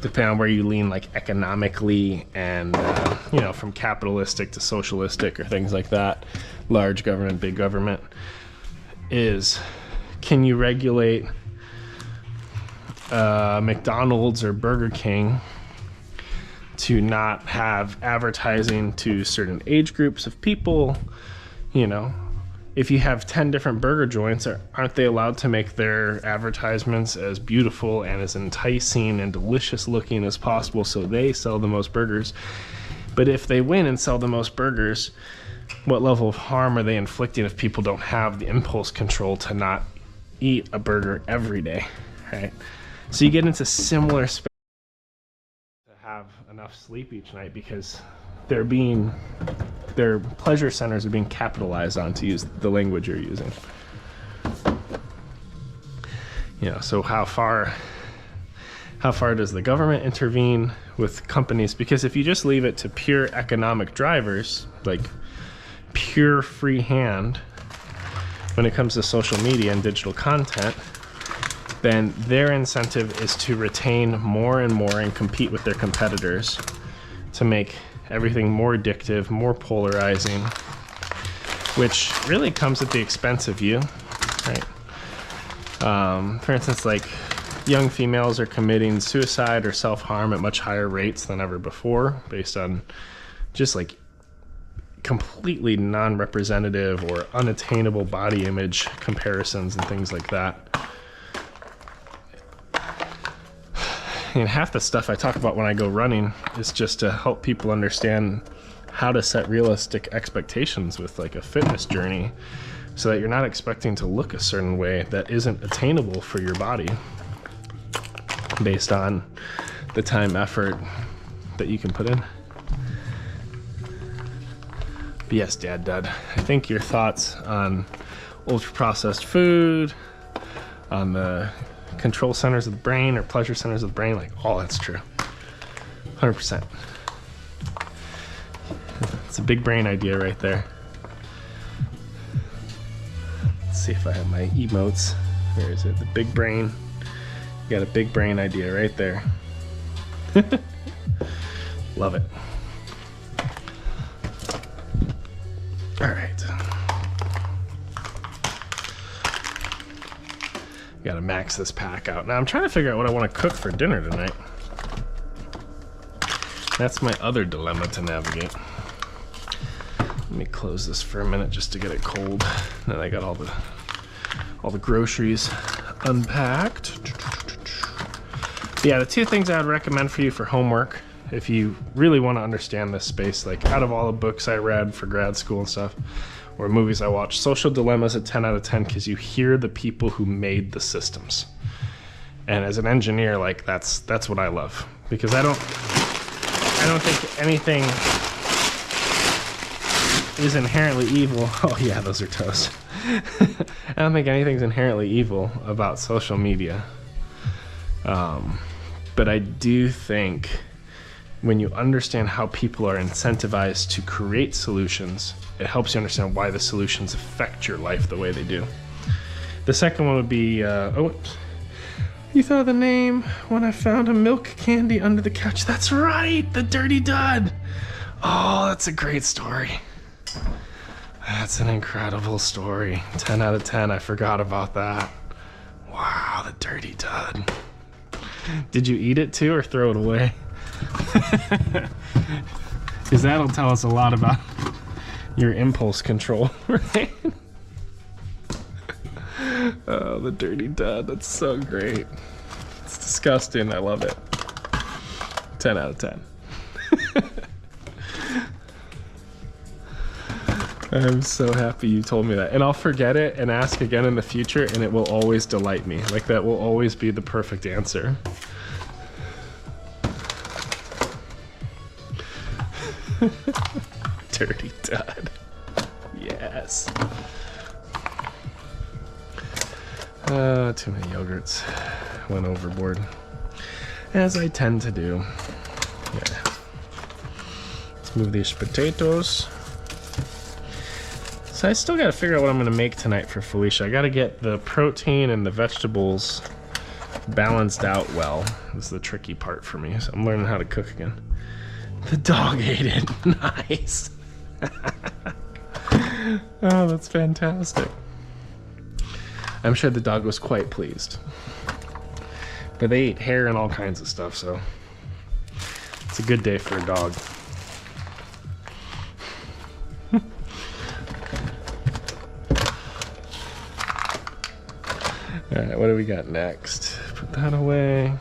Speaker 1: depending on where you lean, like economically and you know, from capitalistic to socialistic or things like that, large government, big government, is can you regulate McDonald's or Burger King to not have advertising to certain age groups of people? You know, if you have 10 different burger joints, aren't they allowed to make their advertisements as beautiful and as enticing and delicious looking as possible so they sell the most burgers? But if they win and sell the most burgers, what level of harm are they inflicting if people don't have the impulse control to not eat a burger every day, right? So you get into similar space to have enough sleep each night because their pleasure centers are being capitalized on, to use the language you're using. You know, so how far does the government intervene with companies? Because if you just leave it to pure economic drivers, like pure free hand when it comes to social media and digital content, then their incentive is to retain more and more and compete with their competitors to make everything more addictive, more polarizing, which really comes at the expense of you, right? For instance, like young females are committing suicide or self-harm at much higher rates than ever before based on just like completely non-representative or unattainable body image comparisons and things like that. And half the stuff I talk about when I go running is just to help people understand how to set realistic expectations with like a fitness journey so that you're not expecting to look a certain way that isn't attainable for your body based on the time, effort that you can put in. But yes, DadBod, I think your thoughts on ultra-processed food, on the control centers of the brain or pleasure centers of the brain, like all that's true. 100%. It's a big brain idea right there. Let's see if I have my emotes. Where is it? The big brain. You got a big brain idea right there. Love it. All right. Gotta max this pack out. Now I'm trying to figure out what I want to cook for dinner tonight. That's my other dilemma to navigate. Let me close this for a minute just to get it cold. Then I got all the groceries unpacked. Yeah, the two things I would recommend for you for homework, if you really want to understand this space, like out of all the books I read for grad school and stuff, or movies I watch, Social Dilemma's a 10 out of 10 because you hear the people who made the systems. And as an engineer, like that's what I love, because I don't think anything is inherently evil. Oh yeah, those are toast. I don't think anything's inherently evil about social media. But I do think when you understand how people are incentivized to create solutions, it helps you understand why the solutions affect your life the way they do. The second one would be, oh, you thought of the name when I found a milk candy under the couch. That's right, the Dirty Dud. Oh, that's a great story. That's an incredible story. 10 out of 10, I forgot about that. Wow, the Dirty Dud. Did you eat it too or throw it away? Because that'll tell us a lot about your impulse control, right? Oh, the Dirty Dud, that's so great. It's disgusting, I love it. 10 out of 10. I'm so happy you told me that. And I'll forget it and ask again in the future, and it will always delight me. Like, that will always be the perfect answer. Dirty Dud. Yes. Too many yogurts. Went overboard. As I tend to do. Yeah. Let's move these potatoes. So I still gotta figure out what I'm gonna make tonight for Felicia. I gotta get the protein and the vegetables balanced out well is the tricky part for me. So I'm learning how to cook again. The dog ate it. Nice. Oh, that's fantastic. I'm sure the dog was quite pleased. But they ate hair and all kinds of stuff, so it's a good day for a dog. Alright, what do we got next? Put that away.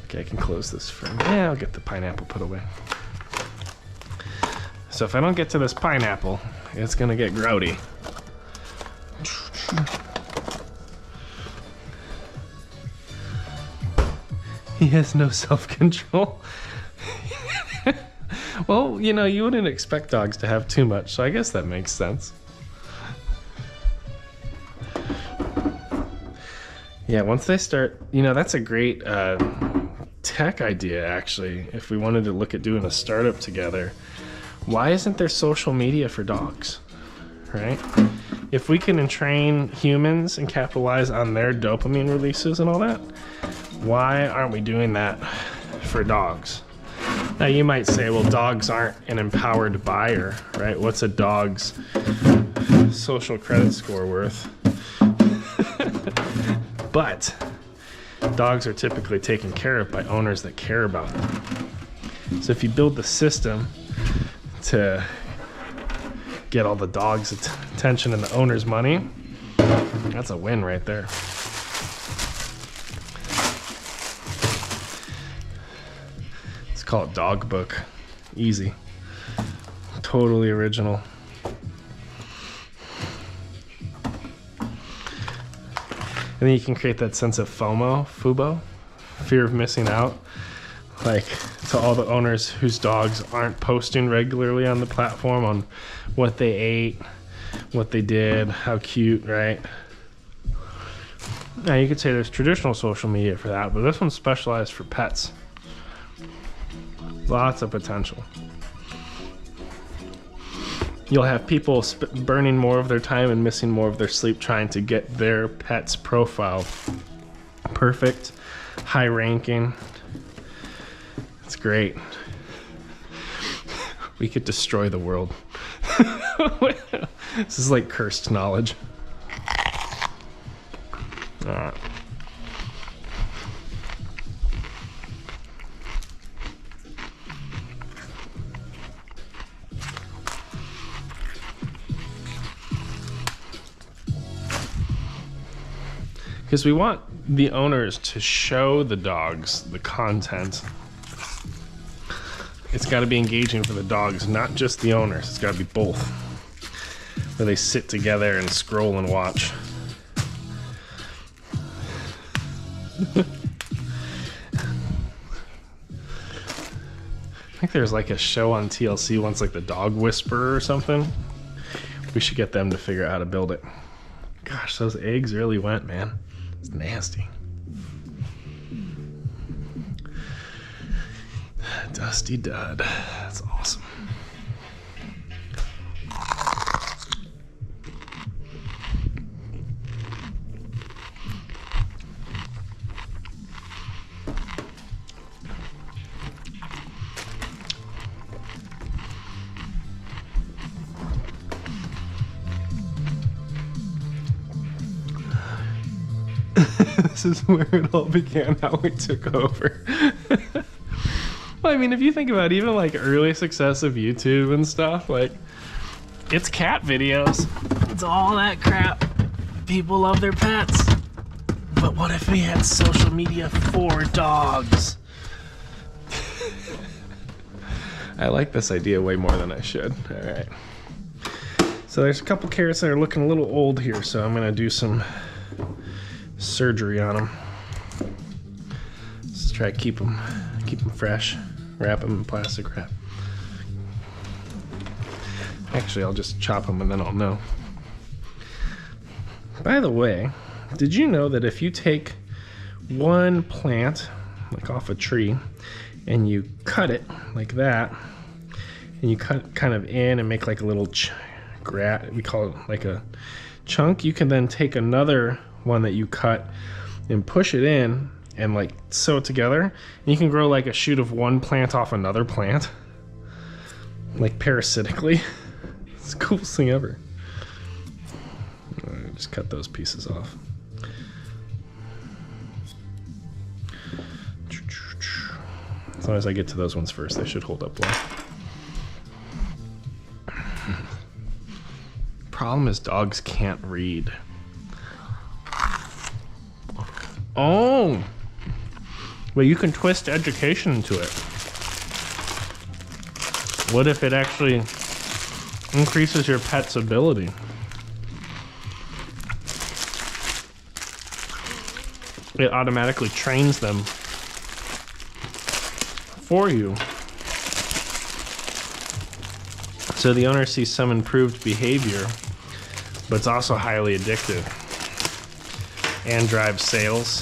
Speaker 1: Okay, I can close this for now. I'll get the pineapple put away. So if I don't get to this pineapple, it's gonna get grody. He has no self-control. Well, you know, you wouldn't expect dogs to have too much, so I guess that makes sense. Yeah, once they start, you know, that's a great tech idea, actually. If we wanted to look at doing a startup together, why isn't there social media for dogs, right? If we can entrain humans and capitalize on their dopamine releases and all that, why aren't we doing that for dogs? Now you might say, well, dogs aren't an empowered buyer, right? What's a dog's social credit score worth? But dogs are typically taken care of by owners that care about them. So if you build the system to get all the dogs' attention and the owner's money, that's a win right there. Let's call it Dog Book. Easy. Totally original. And then you can create that sense of FOMO, fear of missing out, like to all the owners whose dogs aren't posting regularly on the platform on what they ate, what they did, how cute, right? Now you could say there's traditional social media for that, but this one's specialized for pets. Lots of potential. You'll have people burning more of their time and missing more of their sleep trying to get their pet's profile perfect, high ranking. It's great. We could destroy the world. This is like cursed knowledge. All right. Because we want the owners to show the dogs the content. It's got to be engaging for the dogs, not just the owners. It's got to be both. Where they sit together and scroll and watch. I think there's like a show on TLC once, like the Dog Whisperer or something. We should get them to figure out how to build it. Gosh, those eggs really went, man. It's nasty. Dusty Dud. That's awesome. This is where it all began, how we took over. Well, I mean, if you think about even like early success of YouTube and stuff, like it's cat videos. It's all that crap. People love their pets. But what if we had social media for dogs? I like this idea way more than I should. All right. So there's a couple carrots that are looking a little old here, so I'm gonna do some surgery on them. Let's try to keep them fresh. Wrap them in plastic wrap. Actually, I'll just chop them and then I'll know. By the way, did you know that if you take one plant, like off a tree, and you cut it like that, and you cut kind of in and make like a little we call it like a chunk, you can then take another one that you cut and push it in and like sew it together. And you can grow like a shoot of one plant off another plant, like parasitically. It's the coolest thing ever. Just cut those pieces off. As long as I get to those ones first, they should hold up well. Problem is dogs can't read. Oh! Well, you can twist education into it. What if it actually increases your pet's ability? It automatically trains them for you. So the owner sees some improved behavior, but it's also highly addictive and drives sales.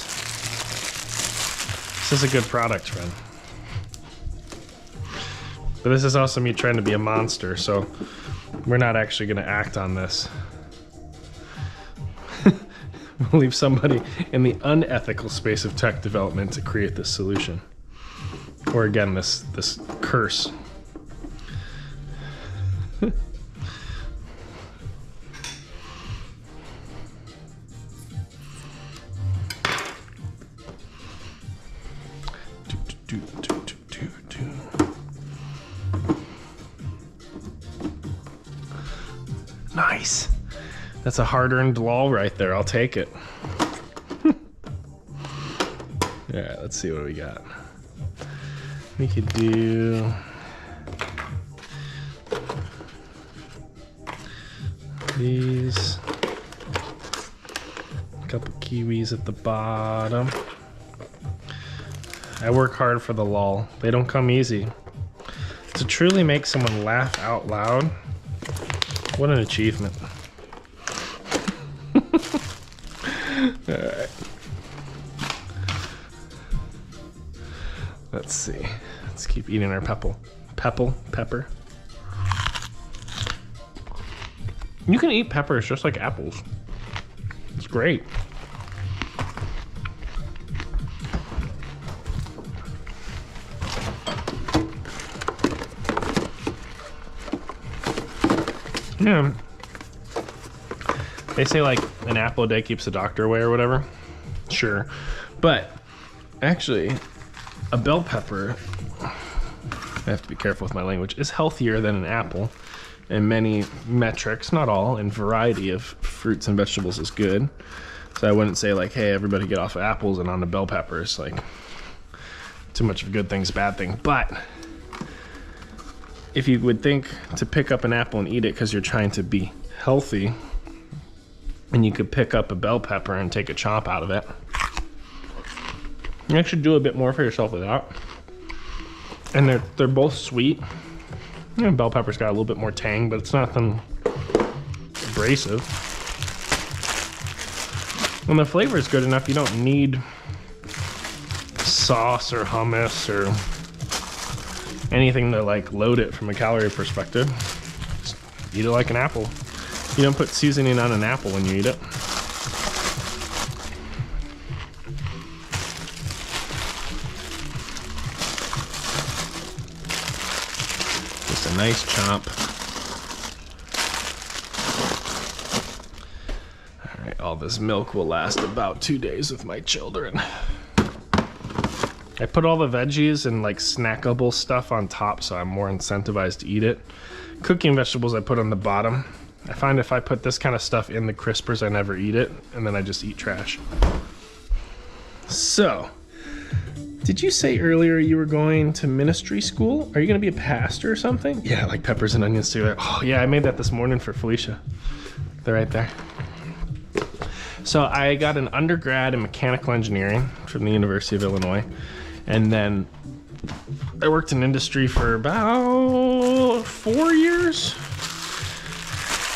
Speaker 1: This is a good product, friend. But this is also me trying to be a monster, so we're not actually going to act on this. We'll leave somebody in the unethical space of tech development to create this solution. Or again, this curse. Nice. That's a hard-earned lull right there. I'll take it. All right, let's see what we got. We could do these. A couple kiwis at the bottom. I work hard for the lull. They don't come easy. To truly make someone laugh out loud, what an achievement. All right. Let's see. Let's keep eating our pepper. You can eat peppers just like apples. It's great. Yeah. They say like an apple a day keeps the doctor away or whatever. Sure. But actually, a bell pepper, I have to be careful with my language, is healthier than an apple in many metrics, not all, and variety of fruits and vegetables is good. So I wouldn't say like, hey, everybody get off of apples and on to bell peppers. Like, too much of a good thing's a bad thing. But if you would think to pick up an apple and eat it because you're trying to be healthy, and you could pick up a bell pepper and take a chomp out of it, you actually do a bit more for yourself with that. And they're both sweet. You know, bell pepper's got a little bit more tang, but it's nothing abrasive. When the flavor is good enough, you don't need sauce or hummus or anything to like load it from a calorie perspective. Just eat it like an apple. You don't put seasoning on an apple when you eat it. Just a nice chomp. All right, all this milk will last about 2 days with my children. I put all the veggies and like snackable stuff on top, so I'm more incentivized to eat it. Cooking vegetables I put on the bottom. I find if I put this kind of stuff in the crispers, I never eat it, and then I just eat trash. So, did you say earlier you were going to ministry school? Are you going to be a pastor or something? Yeah, like peppers and onions too. Oh yeah, I made that this morning for Felicia. They're right there. So I got an undergrad in mechanical engineering from the University of Illinois, and then I worked in industry for about 4 years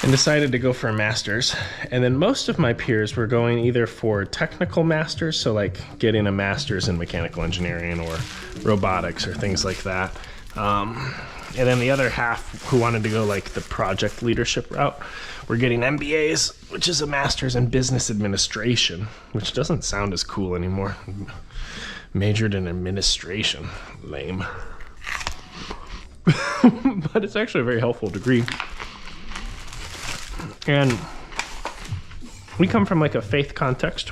Speaker 1: and decided to go for a master's. And then most of my peers were going either for technical masters, so like getting a master's in mechanical engineering or robotics or things like that. And then the other half who wanted to go like the project leadership route were getting MBAs, which is a master's in business administration, which doesn't sound as cool anymore. Majored in administration. Lame. But it's actually a very helpful degree. And we come from like a faith context.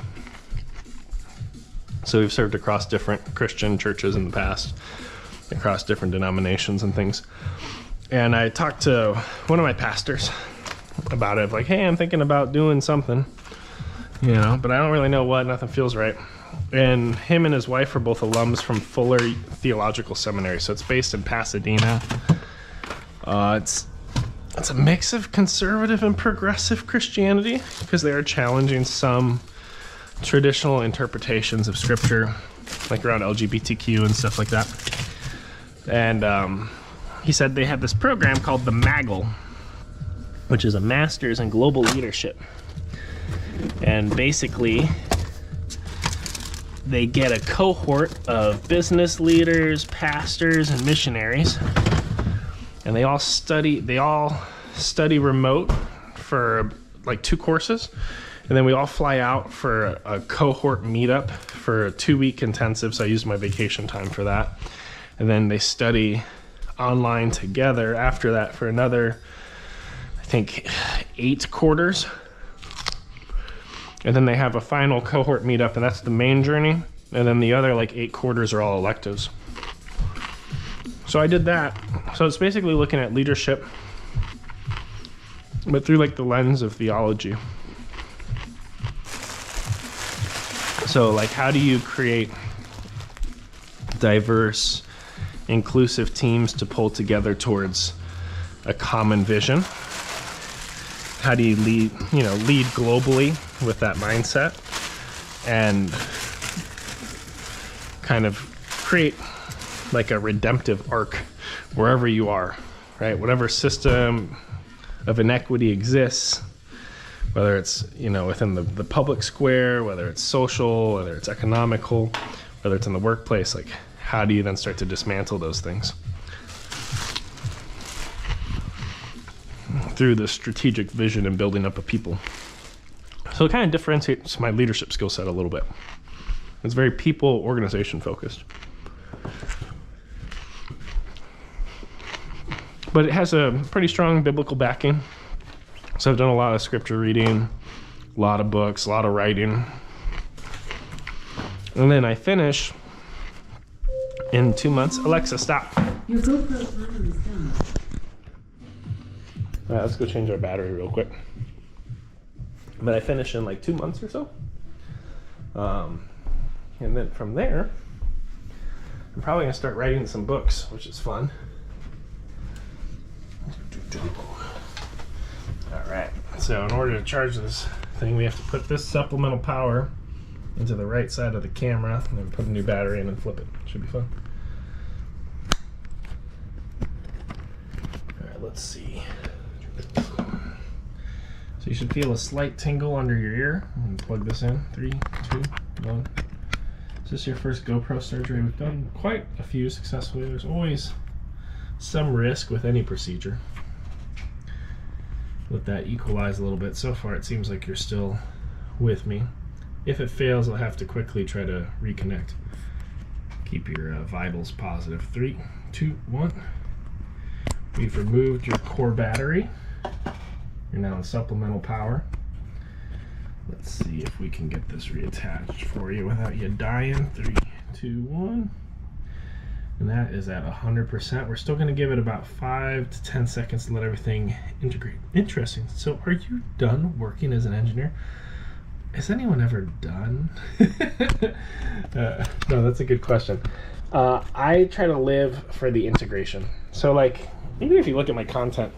Speaker 1: So we've served across different Christian churches in the past, across different denominations and things. And I talked to one of my pastors about it, like, hey, I'm thinking about doing something, you know, but I don't really know what, nothing feels right. And him and his wife are both alums from Fuller Theological Seminary. So it's based in Pasadena. It's a mix of conservative and progressive Christianity because they are challenging some traditional interpretations of scripture, like around LGBTQ and stuff like that. And he said they have this program called the MAGL, which is a Master's in Global Leadership. And basically, they get a cohort of business leaders, pastors, and missionaries, and they all study remote for like 2 courses. And then we all fly out for a cohort meetup for a 2-week intensive. So I used my vacation time for that. And then they study online together after that for another, I think, 8 quarters. And then they have a final cohort meetup, and that's the main journey. And then the other like 8 quarters are all electives. So I did that. So it's basically looking at leadership, but through like the lens of theology. So like, how do you create diverse, inclusive teams to pull together towards a common vision? How do you lead globally with that mindset and kind of create like a redemptive arc wherever you are, right? Whatever system of inequity exists, whether it's, within the public square, whether it's social, whether it's economical, whether it's in the workplace, like how do you then start to dismantle those things through the strategic vision and building up a people? So it kind of differentiates my leadership skill set a little bit. It's very people organization focused. But it has a pretty strong biblical backing. So I've done a lot of scripture reading, a lot of books, a lot of writing. And then I finish in 2 months. Alexa, stop.
Speaker 2: Your GoPro timer is done.
Speaker 1: All right, let's go change our battery real quick. But I finish in like 2 months or so. And then from there, I'm probably gonna start writing some books, which is fun. All right, so in order to charge this thing, we have to put this supplemental power into the right side of the camera and then put a new battery in and flip it. Should be fun. All right, let's see. So you should feel a slight tingle under your ear. I'm gonna plug this in. 3, 2, 1. Is this your first GoPro surgery? We've done quite a few successfully. There's always some risk with any procedure. Let that equalize a little bit. So far it seems like you're still with me. If it fails, I'll have to quickly try to reconnect. Keep your vitals positive. 3, 2, 1. We've removed your core battery. You're now in supplemental power. Let's see if we can get this reattached for you without you dying. 3, 2, 1. And that is at 100%. We're still going to give it about 5 to 10 seconds to let everything integrate. Interesting. So are you done working as an engineer? Is anyone ever done? No, that's a good question. I try to live for the integration. So like, even if you look at my content,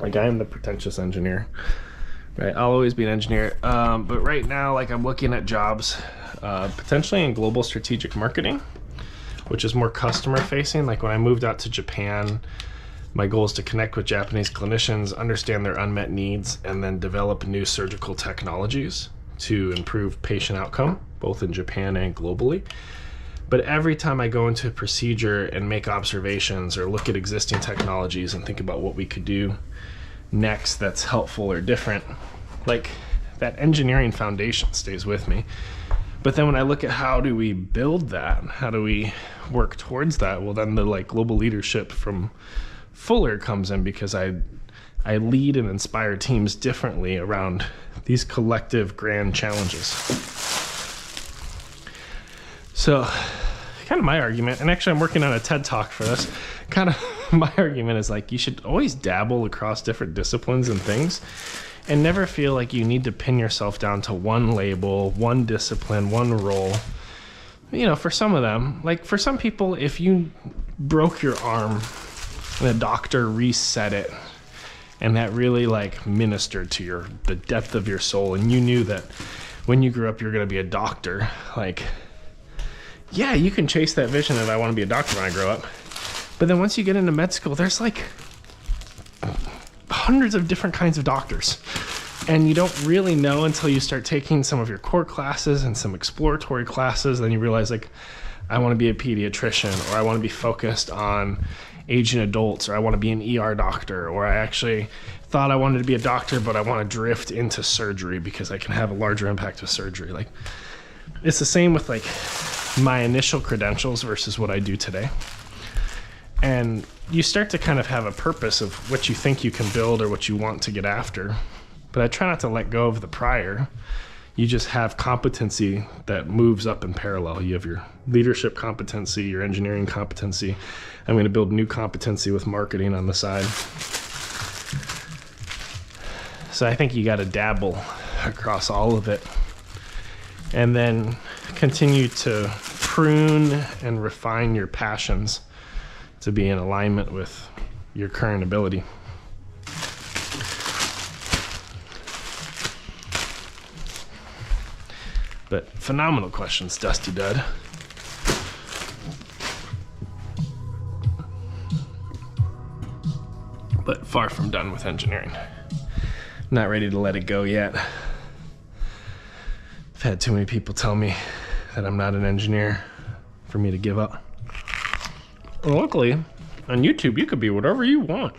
Speaker 1: like I am the pretentious engineer, right? I'll always be an engineer. But right now, like I'm looking at jobs potentially in global strategic marketing, which is more customer facing. Like when I moved out to Japan, my goal is to connect with Japanese clinicians, understand their unmet needs, and then develop new surgical technologies to improve patient outcome, both in Japan and globally. But every time I go into a procedure and make observations or look at existing technologies and think about what we could do next that's helpful or different, like that engineering foundation stays with me. But then when I look at how do we build that, how do we work towards that, well, then the like global leadership from Fuller comes in, because I lead and inspire teams differently around these collective grand challenges. So kind of my argument, and actually I'm working on a TED Talk for this, kind of my argument is like you should always dabble across different disciplines and things and never feel like you need to pin yourself down to one label, one discipline, one role. You know, for some of them, like for some people, if you broke your arm and a doctor reset it, and that really like ministered to the depth of your soul, and you knew that when you grew up you're going to be a doctor, like, yeah, you can chase that vision of I want to be a doctor when I grow up. But then once you get into med school, there's like hundreds of different kinds of doctors. And you don't really know until you start taking some of your core classes and some exploratory classes. Then you realize, like, I want to be a pediatrician, or I want to be focused on aging adults, or I want to be an ER doctor, or I actually thought I wanted to be a doctor, but I want to drift into surgery because I can have a larger impact with surgery. Like, it's the same with like my initial credentials versus what I do today. And you start to kind of have a purpose of what you think you can build or what you want to get after. But I try not to let go of the prior. You just have competency that moves up in parallel. You have your leadership competency, your engineering competency. I'm going to build new competency with marketing on the side. So I think you got to dabble across all of it, and then continue to prune and refine your passions to be in alignment with your current ability. But phenomenal questions, Dusty Dud. But far from done with engineering. Not ready to let it go yet. I've had too many people tell me that I'm not an engineer for me to give up. Well, luckily, on YouTube, you could be whatever you want.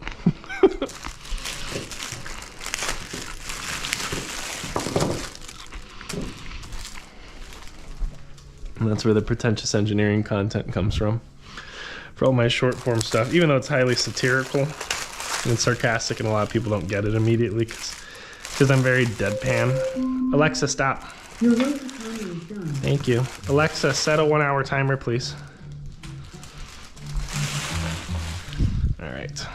Speaker 1: And that's where the pretentious engineering content comes from. For all my short form stuff, even though it's highly satirical and sarcastic, and a lot of people don't get it immediately because I'm very deadpan. Alexa, stop.
Speaker 2: Your road to timer is done.
Speaker 1: Thank you. Alexa, set a 1 hour timer, please. All right.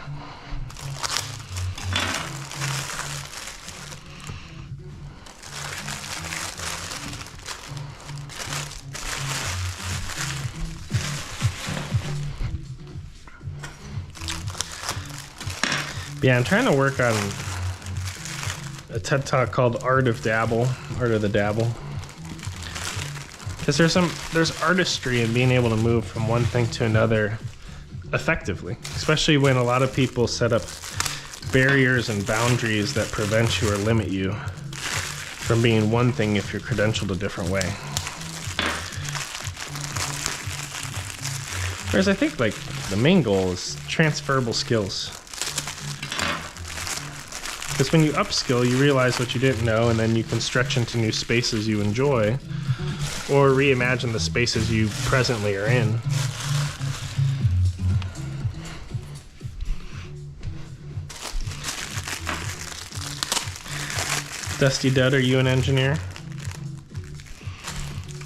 Speaker 1: Yeah, I'm trying to work on a TED Talk called Art of the Dabble. Because there's artistry in being able to move from one thing to another effectively, especially when a lot of people set up barriers and boundaries that prevent you or limit you from being one thing if you're credentialed a different way. Whereas I think like the main goal is transferable skills. Because when you upskill, you realize what you didn't know, and then you can stretch into new spaces you enjoy, or reimagine the spaces you presently are in. Dusty Dud, are you an engineer?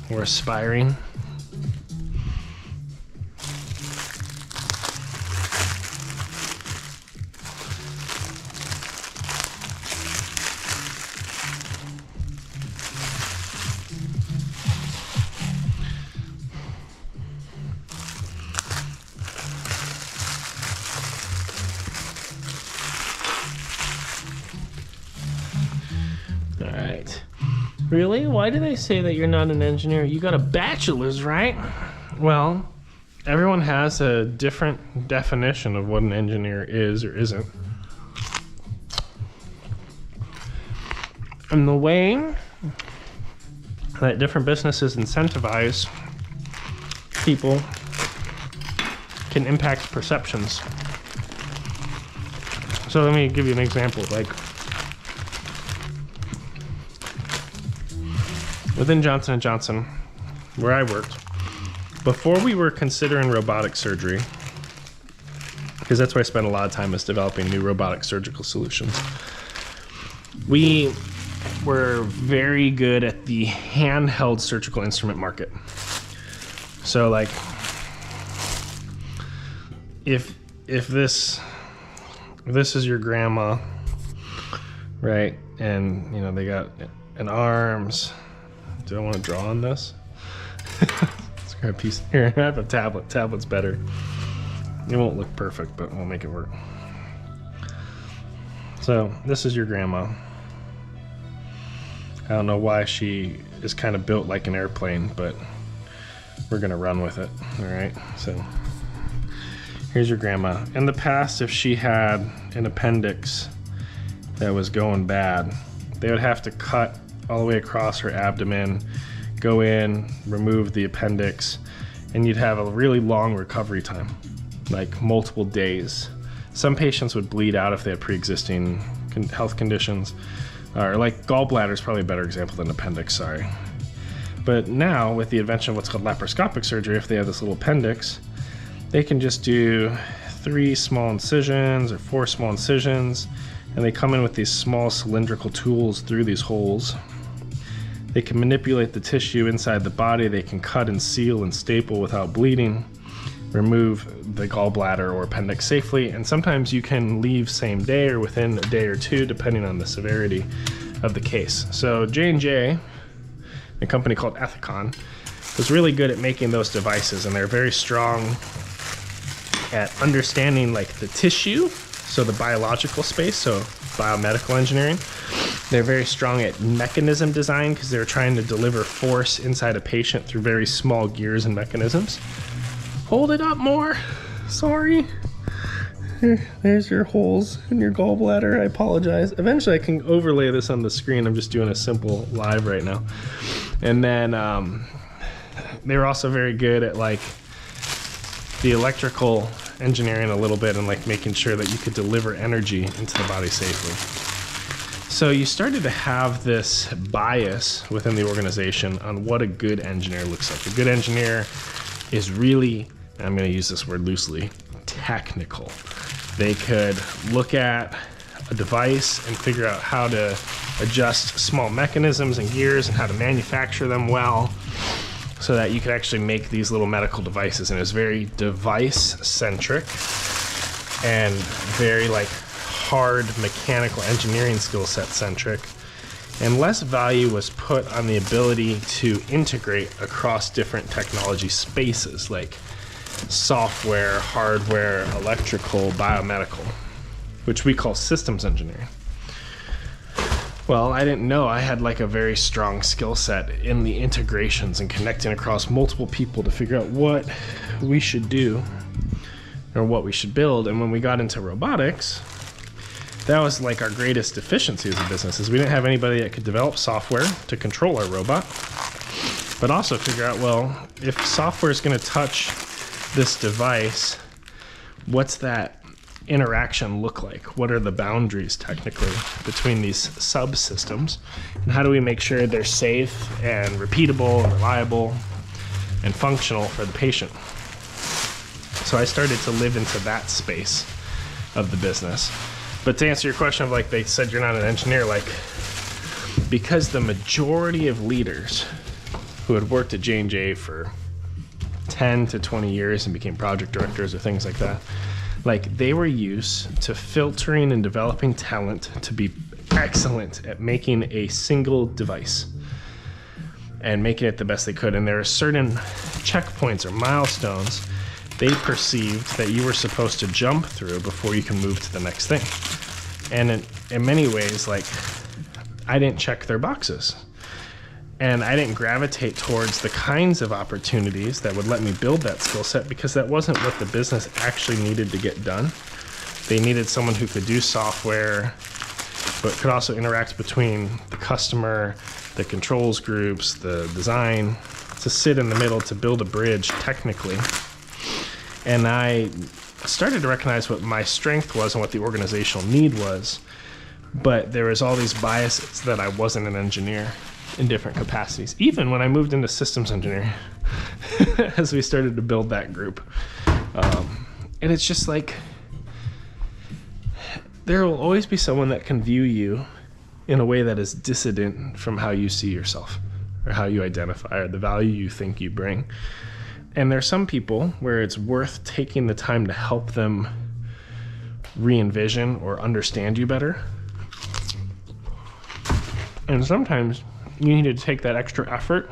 Speaker 1: Or aspiring? Really? Why do they say that you're not an engineer? You got a bachelor's, right? Well, everyone has a different definition of what an engineer is or isn't. And the way that different businesses incentivize people can impact perceptions. So let me give you an example. Like within Johnson & Johnson, where I worked, before we were considering robotic surgery, because that's where I spent a lot of time, is developing new robotic surgical solutions. We were very good at the handheld surgical instrument market. So like, if this is your grandma, right? And you know, they got an arms. Do I want to draw on this? Let's grab a piece. Here, I have a tablet. Tablet's better. It won't look perfect, but we'll make it work. So this is your grandma. I don't know why she is kind of built like an airplane, but we're gonna run with it. All right, so here's your grandma. In the past, if she had an appendix that was going bad, they would have to cut all the way across her abdomen, go in, remove the appendix, and you'd have a really long recovery time, like multiple days. Some patients would bleed out if they had pre-existing health conditions, or like gallbladder is probably a better example than appendix, sorry. But now, with the invention of what's called laparoscopic surgery, if they have this little appendix, they can just do 3 small incisions or 4 small incisions, and they come in with these small cylindrical tools through these holes. They can manipulate the tissue inside the body. They can cut and seal and staple without bleeding, remove the gallbladder or appendix safely, and sometimes you can leave same day or within a day or 2, depending on the severity of the case. So J&J, a company called Ethicon, was really good at making those devices, and they're very strong at understanding like the tissue, so the biological space, so biomedical engineering. They're very strong at mechanism design because they're trying to deliver force inside a patient through very small gears and mechanisms. Hold it up more. Sorry. There's your holes in your gallbladder. I apologize. Eventually I can overlay this on the screen. I'm just doing a simple live right now. And then they were also very good at like the electrical engineering a little bit and like making sure that you could deliver energy into the body safely. So you started to have this bias within the organization on what a good engineer looks like. A good engineer is really, I'm going to use this word loosely, technical. They could look at a device and figure out how to adjust small mechanisms and gears and how to manufacture them well so that you could actually make these little medical devices. And it was very device-centric and very like hard mechanical engineering skill set centric, and less value was put on the ability to integrate across different technology spaces like software, hardware, electrical, biomedical, which we call systems engineering. Well, I didn't know I had like a very strong skill set in the integrations and connecting across multiple people to figure out what we should do or what we should build. And when we got into robotics, that was like our greatest deficiency as a business, is we didn't have anybody that could develop software to control our robot, but also figure out, well, if software is going to touch this device, what's that interaction look like? What are the boundaries technically between these subsystems? And how do we make sure they're safe and repeatable and reliable and functional for the patient? So I started to live into that space of the business. But to answer your question of like, they said you're not an engineer, like, because the majority of leaders who had worked at J&J for 10 to 20 years and became project directors or things like that, like they were used to filtering and developing talent to be excellent at making a single device and making it the best they could. And there are certain checkpoints or milestones they perceived that you were supposed to jump through before you can move to the next thing. And in many ways, like, I didn't check their boxes. And I didn't gravitate towards the kinds of opportunities that would let me build that skill set, because that wasn't what the business actually needed to get done. They needed someone who could do software, but could also interact between the customer, the controls groups, the design, to sit in the middle to build a bridge technically. And I started to recognize what my strength was and what the organizational need was. But there was all these biases that I wasn't an engineer in different capacities. Even when I moved into systems engineering, as we started to build that group. And it's just like, there will always be someone that can view you in a way that is dissident from how you see yourself, or how you identify, or the value you think you bring. And there's some people where it's worth taking the time to help them re-envision or understand you better. And sometimes you need to take that extra effort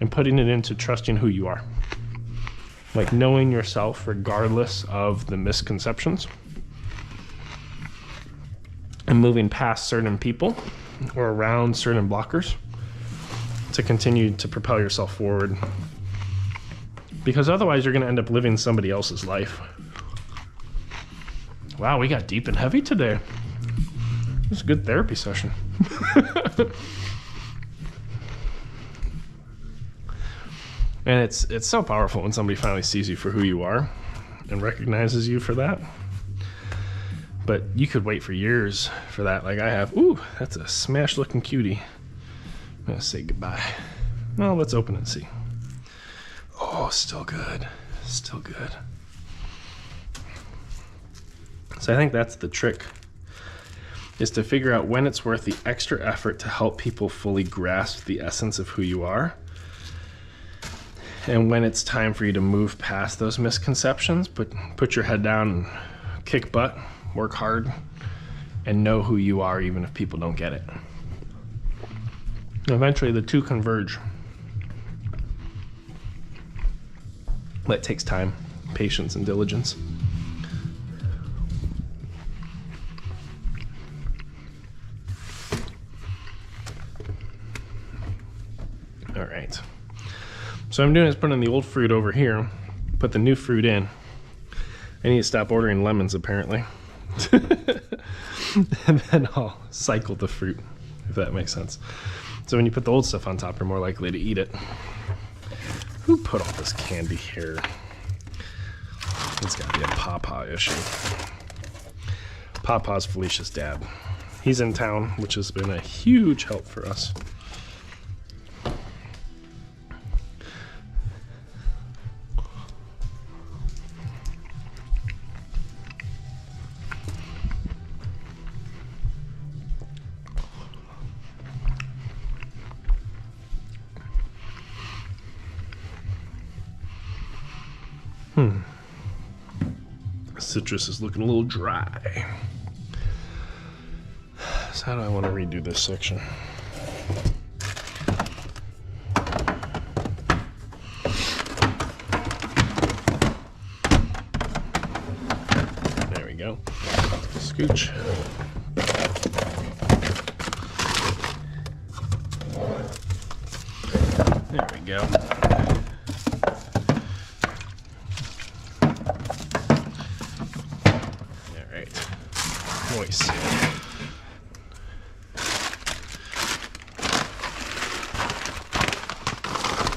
Speaker 1: and putting it into trusting who you are. Like knowing yourself regardless of the misconceptions. And moving past certain people or around certain blockers to continue to propel yourself forward. Because otherwise you're going to end up living somebody else's life. Wow, we got deep and heavy today. It was a good therapy session. And it's so powerful when somebody finally sees you for who you are and recognizes you for that. But you could wait for years for that, like I have. Ooh, that's a smash looking cutie. I'm gonna say goodbye. Well, let's open it and see. Oh, still good. Still good. So I think that's the trick, is to figure out when it's worth the extra effort to help people fully grasp the essence of who you are, and when it's time for you to move past those misconceptions, but put your head down and kick butt, work hard, and know who you are even if people don't get it. Eventually the two converge. That takes time, patience, and diligence. All right. So what I'm doing is putting the old fruit over here, put the new fruit in. I need to stop ordering lemons apparently. And then I'll cycle the fruit, if that makes sense. So when you put the old stuff on top, you're more likely to eat it. Who put all this candy here? It's gotta be a Pawpaw issue. Pawpaw's Felicia's dad. He's in town, which has been a huge help for us. Citrus is looking a little dry. So how do I want to redo this section? There we go. Scooch. There we go. Moist.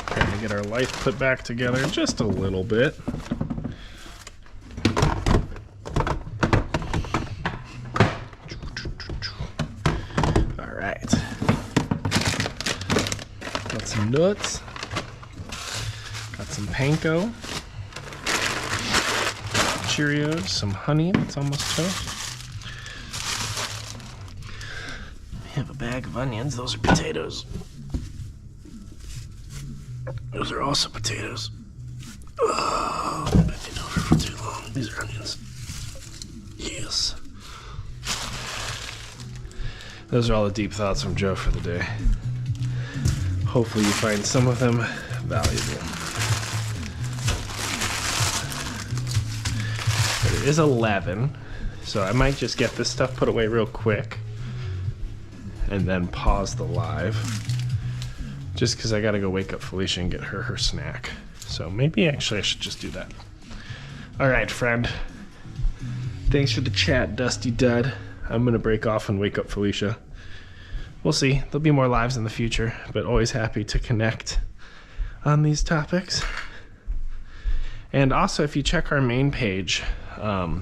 Speaker 1: Trying to get our life put back together just a little bit. All right. Got some nuts. Got some panko. Cheerios, some honey that's almost toast. We have a bag of onions. Those are potatoes. Those are also potatoes. Oh, I've been bending over for too long. These are onions. Yes. Those are all the deep thoughts from Joe for the day. Hopefully you find some of them valuable. But it is 11, so I might just get this stuff put away real quick and then pause the live, just because I gotta go wake up Felicia and get her snack. So maybe actually I should just do that. All right, friend. Thanks for the chat, Dusty Dud. I'm gonna break off and wake up Felicia. We'll see. There'll be more lives in the future, but always happy to connect on these topics. And also, if you check our main page,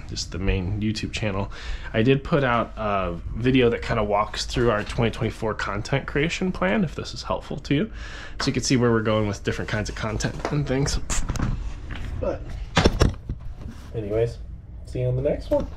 Speaker 1: just the main YouTube channel, I did put out a video that kind of walks through our 2024 content creation plan, if this is helpful to you. So you can see where we're going with different kinds of content and things. But anyways, see you on the next one.